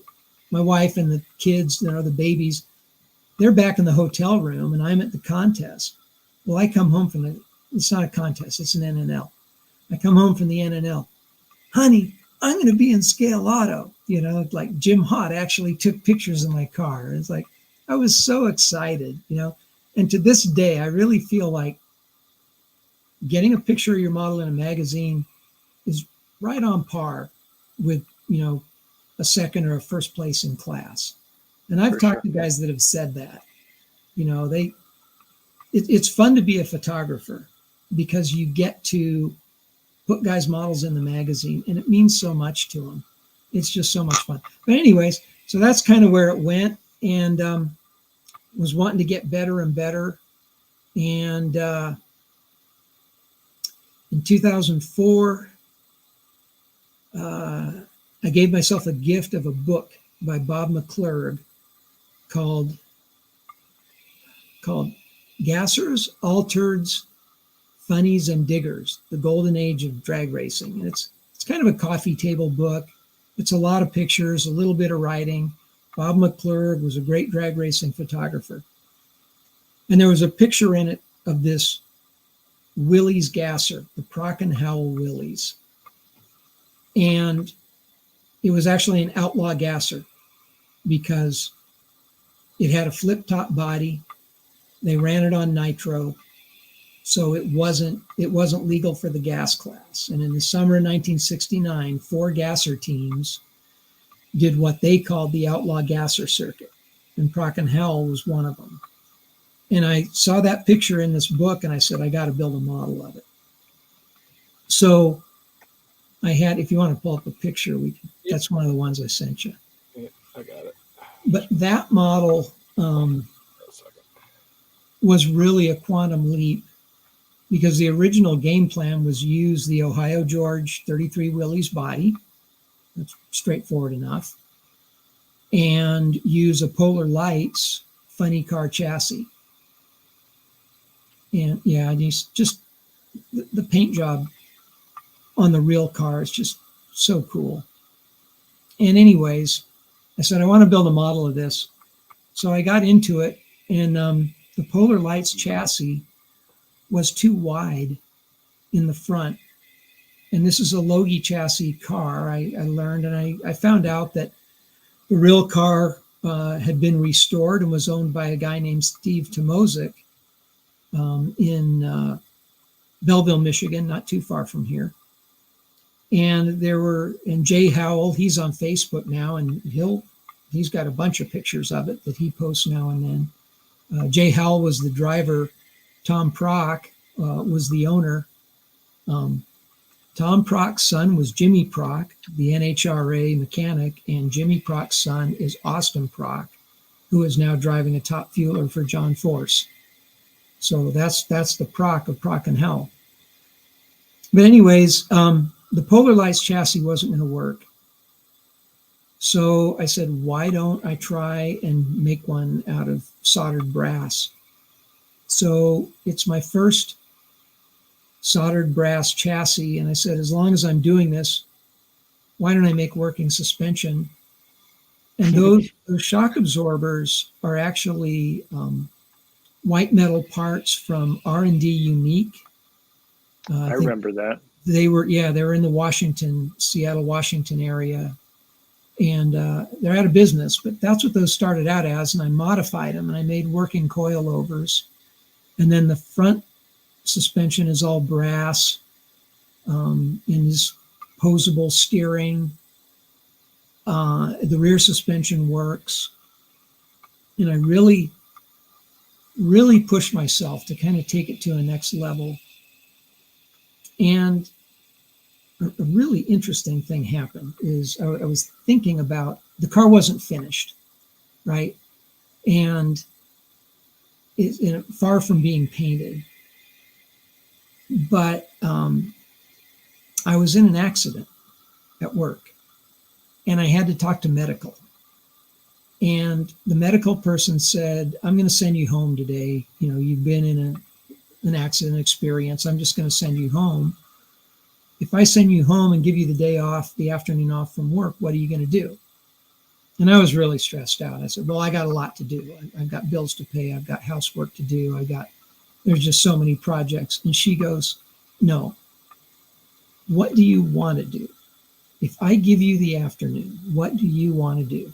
my wife and the kids, the babies, they're back in the hotel room, and I'm at the contest. Well, I come home from it's not a contest, it's an NNL. I come home from the NNL. Honey, I'm going to be in Scale Auto. Like Jim Hott actually took pictures of my car. It's like, I was so excited, And to this day, I really feel like getting a picture of your model in a magazine is right on par with, a second or a first place in class. And I've talked to guys that have said that, it's fun to be a photographer because you get to put guys' models in the magazine, and it means so much to them. It's just so much fun. But anyways, so that's kind of where it went, and was wanting to get better and better. And in 2004, I gave myself a gift of a book by Bob McClurg called Gassers, Altereds, Funnies, and Diggers, The Golden Age of Drag Racing. And it's kind of a coffee table book. It's a lot of pictures, a little bit of writing. Bob McClurg was a great drag racing photographer. And there was a picture in it of this Willys gasser, the Prock and Howell Willys. And it was actually an outlaw gasser because it had a flip-top body. They ran it on nitro, so it wasn't legal for the gas class. And in the summer of 1969, 4 gasser teams did what they called the outlaw gasser circuit, and Prock and Howell was one of them. And I saw that picture in this book, and I said, I got to build a model of it. So I had, if you want to pull up a picture, that's one of the ones I sent you. Yeah, I got it. But that model was really a quantum leap, because the original game plan was use the Ohio George 33 Willys body. That's straightforward enough. And use a Polar Lights funny car chassis. And yeah, just the paint job on the real car is just so cool. And anyways, I said, I want to build a model of this. So I got into it, and the Polar Lights chassis was too wide in the front. And this is a Logie chassis car, I learned. And I found out that the real car had been restored and was owned by a guy named Steve Tomozik in Belleville, Michigan, not too far from here. And Jay Howell, he's on Facebook now, and he's got a bunch of pictures of it that he posts now and then. Jay Howell was the driver. Tom Prock was the owner. Tom Prock's son was Jimmy Prock, the NHRA mechanic, and Jimmy Prock's son is Austin Prock, who is now driving a top fueler for John Force. So that's the Prock of Prock and Howell. But anyways, the Polar Lights chassis wasn't going to work. So I said, why don't I try and make one out of soldered brass? So it's my first soldered brass chassis. And I said, as long as I'm doing this, why don't I make working suspension? And those shock absorbers are actually white metal parts from R&D Unique. I remember that. They were in the Seattle, Washington area. And they're out of business, but that's what those started out as. And I modified them, and I made working coilovers. And then the front suspension is all brass, and is posable steering. The rear suspension works. And I really, really pushed myself to kind of take it to a next level. And a really interesting thing happened is I was thinking about, the car wasn't finished, right? And it's far from being painted. But I was in an accident at work, and I had to talk to medical. And the medical person said, I'm going to send you home today. You know, you've been in an accident experience. I'm just going to send you home. If I send you home and give you the day off, the afternoon off from work, what are you going to do? And I was really stressed out. I said, well, I got a lot to do. I've got bills to pay. I've got housework to do. There's just so many projects. And she goes, no, what do you want to do? If I give you the afternoon, what do you want to do?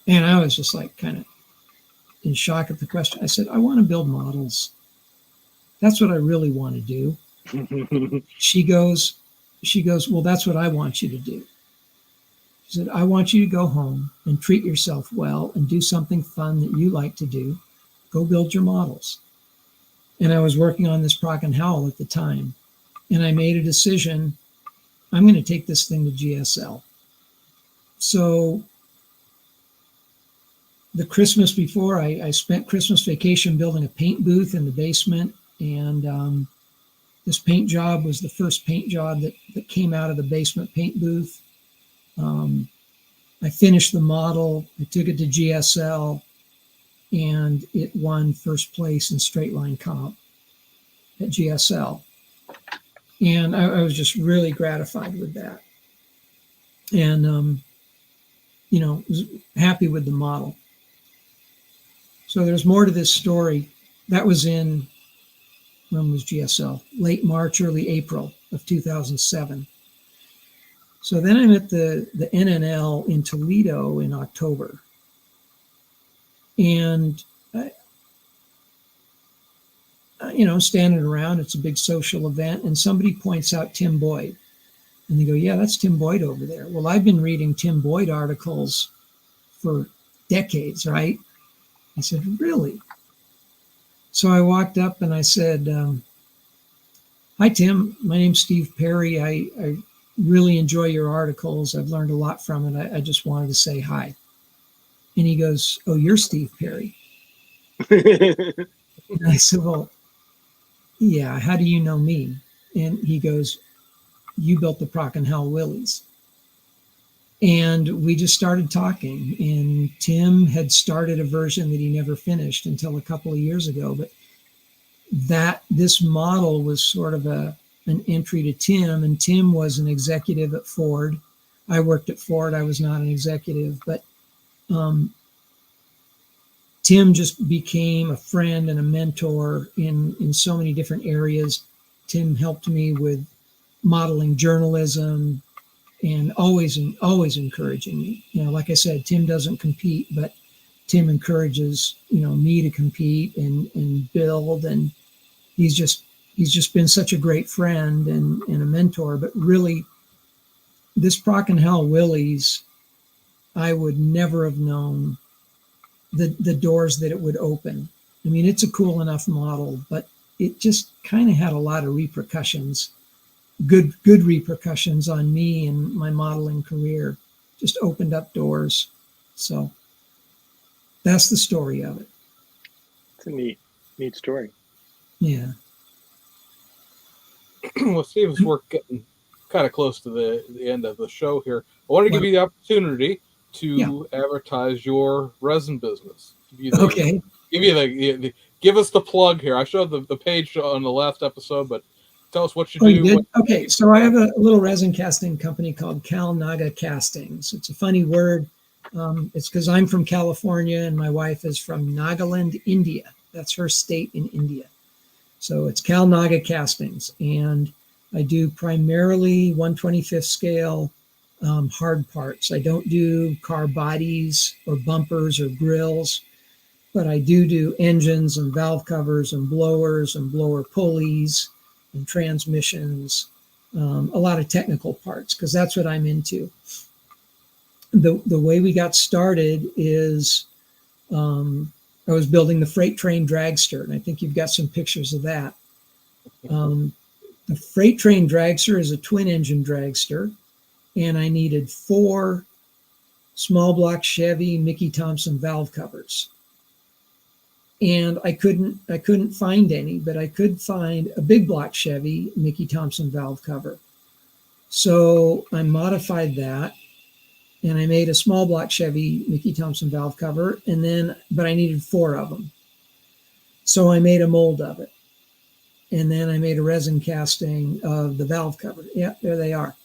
And I was just like kind of in shock at the question. I said, I want to build models. That's what I really want to do. She goes, well, that's what I want you to do. She said, I want you to go home and treat yourself well and do something fun that you like to do. Go build your models. And I was working on this Prock and Howell at the time. And I made a decision. I'm going to take this thing to GSL. So the Christmas before, I spent Christmas vacation building a paint booth in the basement. And this paint job was the first paint job that came out of the basement paint booth. I finished the model. I took it to GSL, and it won first place in straight line comp at GSL. And I was just really gratified with that. And, was happy with the model. So there's more to this story. That was when was GSL? Late March, early April of 2007. So then I'm at the NNL in Toledo in October. And, standing around, it's a big social event, and somebody points out Tim Boyd. And they go, yeah, that's Tim Boyd over there. Well, I've been reading Tim Boyd articles for decades, right? I said, really? So I walked up and I said, "Hi, Tim. My name's Steve Perry. I really enjoy your articles. I've learned a lot from it. I just wanted to say hi." And he goes, "Oh, you're Steve Perry." And I said, "Well, yeah, how do you know me?" And he goes, "You built the Proc and Hal Willies." And we just started talking. And Tim had started a version that he never finished until a couple of years ago. But this model was sort of an entry to Tim. And Tim was an executive at Ford. I worked at Ford. I was not an executive. But Tim just became a friend and a mentor in so many different areas. Tim helped me with modeling journalism and always encouraging me. Like I said, Tim doesn't compete, but Tim encourages, me to compete and build. And he's just been such a great friend and a mentor. But really, this Proc and Hal Willies, I would never have known the doors that it would open. I mean, it's a cool enough model, but it just kind of had a lot of repercussions, good repercussions on me and my modeling career. Just opened up doors. So that's the story of it. It's a neat story. Yeah. Well, Steve's work getting kind of close to the end of the show here. I want to give you the opportunity to advertise your resin business. Give us the plug here. I showed the page on the last episode, but tell us what you do. You did? Okay, so I have a little resin casting company called Calnaga Castings. It's a funny word. It's because I'm from California and my wife is from Nagaland, India. That's her state in India. So it's Calnaga Castings, and I do primarily 1/25th scale hard parts. I don't do car bodies or bumpers or grills, but I do engines and valve covers and blowers and blower pulleys and transmissions, a lot of technical parts, because that's what I'm into. The way we got started is I was building the freight train dragster, and I think you've got some pictures of that. The freight train dragster is a twin engine dragster, and I needed 4 small block Chevy Mickey Thompson valve covers. And I couldn't find any, but I could find a big block Chevy Mickey Thompson valve cover. So I modified that, and I made a small block Chevy Mickey Thompson valve cover, but I needed 4 of them. So I made a mold of it. And then I made a resin casting of the valve cover. Yeah, there they are.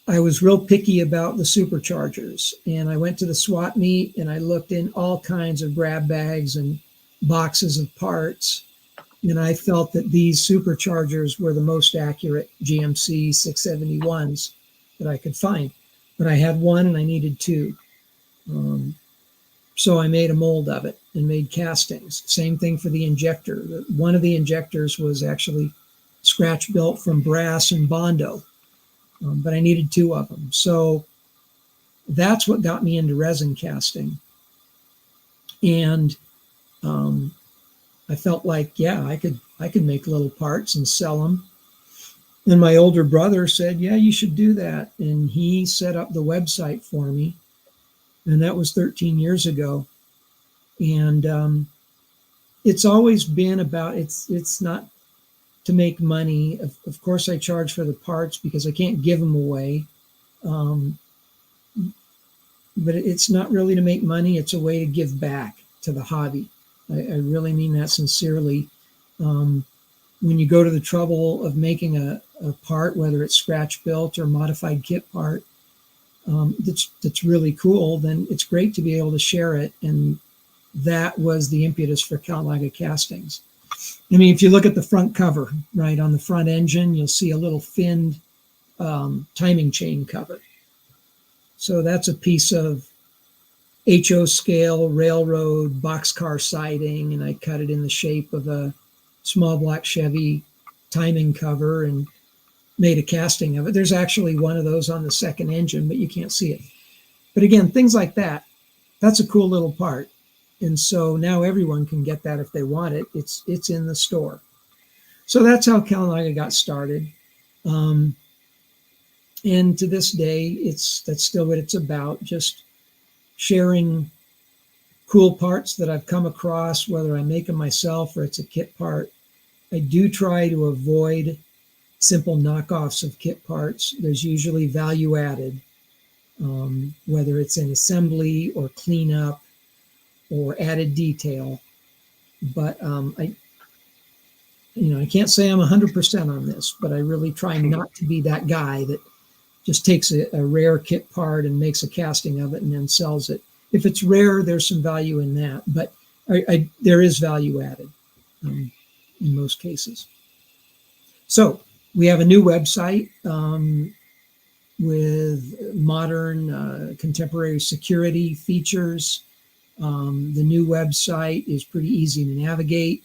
I was real picky about the superchargers, and I went to the swap meet and I looked in all kinds of grab bags and boxes of parts. And I felt that these superchargers were the most accurate GMC 671s that I could find. But I had 1 and I needed 2. So I made a mold of it and made castings. Same thing for the injector. One of the injectors was actually scratch built from brass and Bondo, but I needed 2 of them. So that's what got me into resin casting. And I felt like, I could make little parts and sell them. And my older brother said, yeah, you should do that. And he set up the website for me. And that was 13 years ago. And it's always been about, it's not to make money. Of course, I charge for the parts because I can't give them away. But it's not really to make money. It's a way to give back to the hobby. I really mean that sincerely. When you go to the trouble of making a part, whether it's scratch built or modified kit part, that's really cool, then it's great to be able to share it. And that was the impetus for Calnaga Castings. I mean, if you look at the front cover, right, on the front engine, you'll see a little finned timing chain cover. So that's a piece of HO scale railroad boxcar siding, and I cut it in the shape of a small block Chevy timing cover and made a casting of it. There's actually one of those on the second engine, but you can't see it. But again, things like that, that's a cool little part. And so now everyone can get that if they want it. It's in the store. So that's how Calnaga got started. And to this day, that's still what it's about, just sharing cool parts that I've come across, whether I make them myself or it's a kit part. I do try to avoid simple knockoffs of kit parts. There's usually value added, whether it's in assembly or cleanup or added detail. But I can't say I'm 100% on this, but I really try not to be that guy that just takes a rare kit part and makes a casting of it and then sells it. If it's rare, there's some value in that, but there is value added in most cases. So we have a new website with modern contemporary security features. The new website is pretty easy to navigate.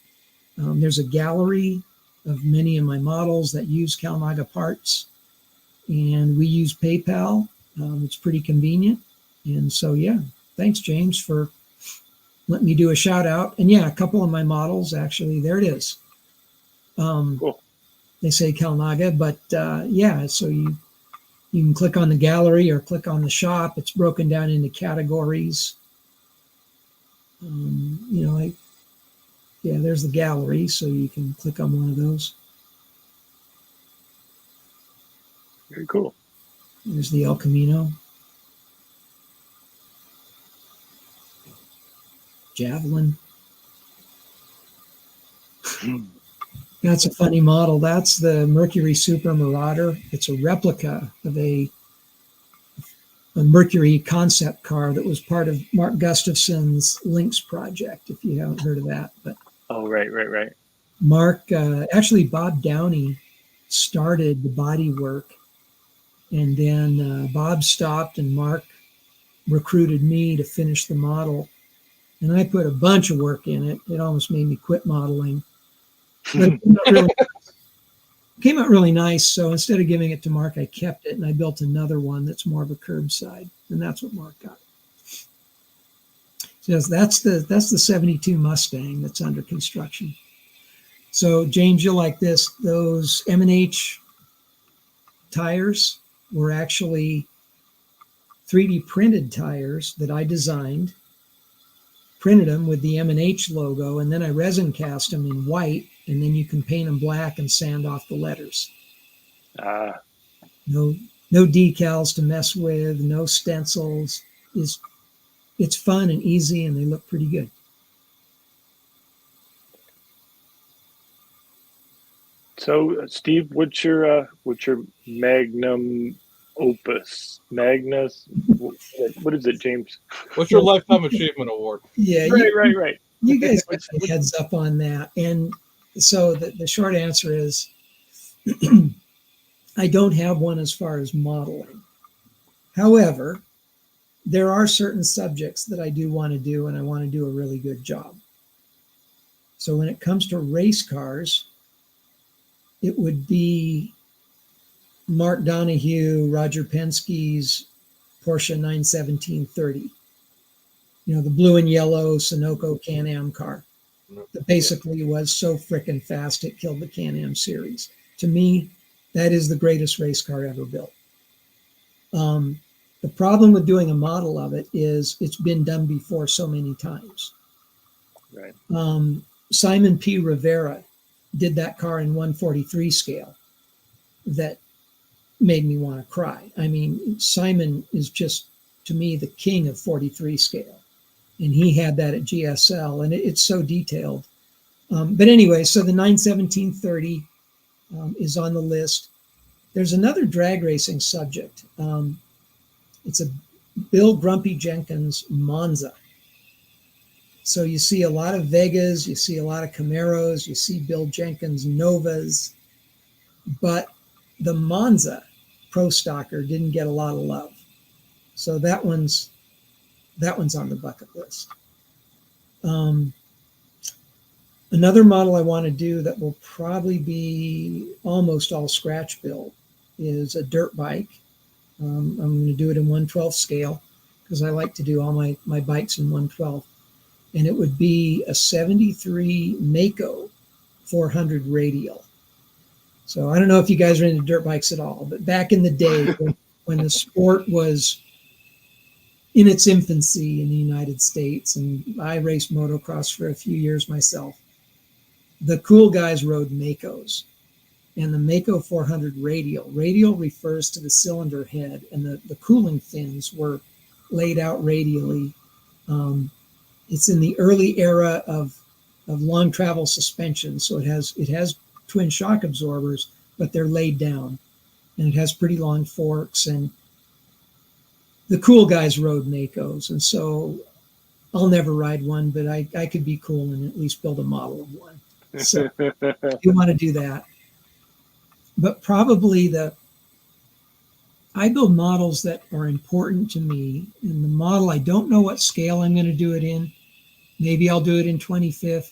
There's a gallery of many of my models that use Calnaga parts, and we use PayPal. It's pretty convenient. And so, yeah, thanks, James, for letting me do a shout out. And yeah, a couple of my models, actually, there it is. Cool. They say Calnaga, but yeah, so you can click on the gallery or click on the shop. It's broken down into categories. There's the gallery, so you can click on one of those. Very cool. There's the El Camino. Javelin. That's a funny model. That's the Mercury Super Marauder. It's a replica of a Mercury concept car that was part of Mark Gustafson's Lynx project, if you haven't heard of that. But oh, right. Mark, actually Bob Downey started the body work, and then Bob stopped and Mark recruited me to finish the model. And I put a bunch of work in it. It almost made me quit modeling. But it came out really nice. So instead of giving it to Mark, I kept it and I built another one that's more of a curbside. And that's what Mark got. So that's the 72 Mustang that's under construction. So James, you'll like this. Those M&H tires were actually 3D printed tires that I designed, printed them with the M&H logo, and then I resin cast them in white, and then you can paint them black and sand off the letters. No decals to mess with, no stencils. It's fun and easy, and they look pretty good. So, Steve, what's your magnum opus? Magnus? What is it, James? What's your lifetime achievement award? Yeah, right. You guys get the heads up on that. And so the short answer is I don't have one as far as modeling. However, there are certain subjects that I do want to do, and I want to do a really good job. So when it comes to race cars, it would be Mark Donohue, Roger Penske's Porsche 917-30. You know, the blue and yellow Sunoco Can-Am car that basically was so frickin' fast it killed the Can-Am series. To me, that is the greatest race car ever built. The problem with doing a model of it is it's been done before so many times. Right. Simon P. Rivera did that car in 143 scale that made me want to cry. I mean, Simon is just, to me, the king of 43 scale. And he had that at GSL, and it's so detailed. But anyway, so the 917-30 is on the list. There's another drag racing subject. It's a Bill Grumpy Jenkins Monza. So you see a lot of Vegas, you see a lot of Camaros, you see Bill Jenkins Novas, but the Monza Pro Stocker didn't get a lot of love. So that one's on the bucket list. Another model I want to do that will probably be almost all scratch built is a dirt bike. I'm going to do it in 1/12 scale because I like to do all my bikes in 1/12. and it would be a 73 Mako 400 radial. So I don't know if you guys are into dirt bikes at all, but back in the day when the sport was in its infancy in the United States, and I raced motocross for a few years myself, the cool guys rode Makos. And the Mako 400 radial refers to the cylinder head, and the cooling fins were laid out radially. It's in the early era of long travel suspension, so it has twin shock absorbers, but they're laid down, and it has pretty long forks. And the cool guys rode Makos, and so I'll never ride one, but I could be cool and at least build a model of one. So you want to do that. But probably I build models that are important to me. And the model, I don't know what scale I'm going to do it in. Maybe I'll do it in 25th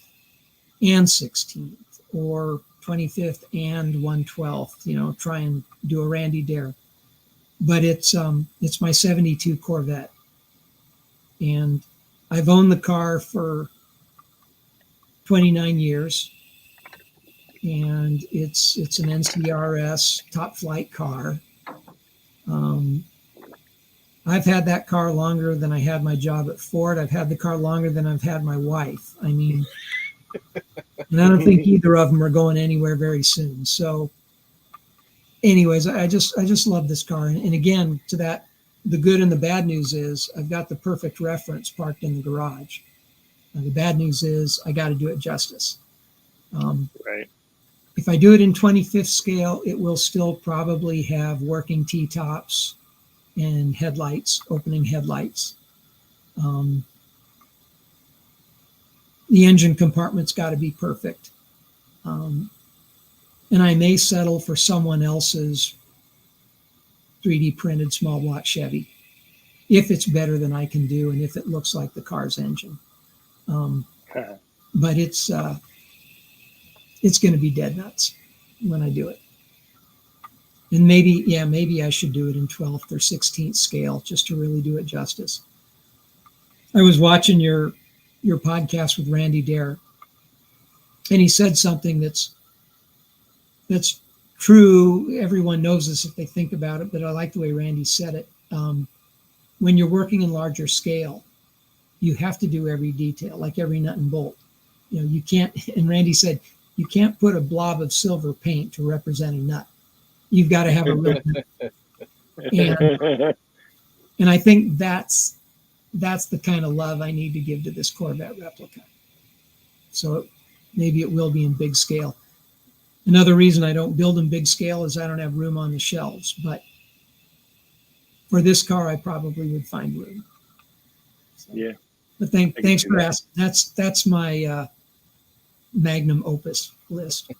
and 16th, or 25th and 1/12th, try and do a Randy Dare. But it's my 72 Corvette. And I've owned the car for 29 years. And it's an NCRS top flight car. I've had that car longer than I had my job at Ford. I've had the car longer than I've had my wife. I mean, and I don't think either of them are going anywhere very soon. So anyways, I just love this car. And again, to that, the good and the bad news is I've got the perfect reference parked in the garage. Now, the bad news is I got to do it justice. Right. If I do it in 25th scale, it will still probably have working T-tops and headlights, opening headlights. The engine compartment's got to be perfect. And I may settle for someone else's 3D printed small block Chevy if it's better than I can do and if it looks like the car's engine. But it's going to be dead nuts when I do it. And maybe I should do it in 12th or 16th scale just to really do it justice. I was watching your podcast with Randy Dare, and he said something that's true. Everyone knows this if they think about it, but I like the way Randy said it. When you're working in larger scale, you have to do every detail, like every nut and bolt. You can't, and Randy said, you can't put a blob of silver paint to represent a nut. You've got to have a real nut. And I think that's the kind of love I need to give to this Corvette replica. So maybe it will be in big scale. Another reason I don't build in big scale is I don't have room on the shelves. But for this car, I probably would find room. So, yeah. But thanks for asking. That's my magnum opus list.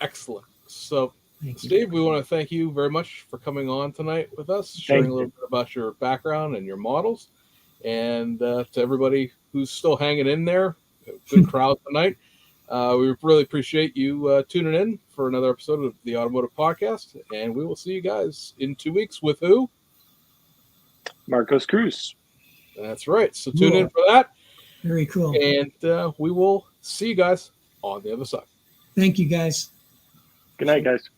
Excellent. So, Steve, we want to thank you very much for coming on tonight with us, sharing a little bit about your background and your models. And to everybody who's still hanging in there, good crowd tonight. We really appreciate you tuning in for another episode of the Automotive Podcast. And we will see you guys in 2 weeks with who? Marcos Cruz. That's right. So tune in for that. Very cool. And we will see you guys on the other side. Thank you, guys. Good night, guys.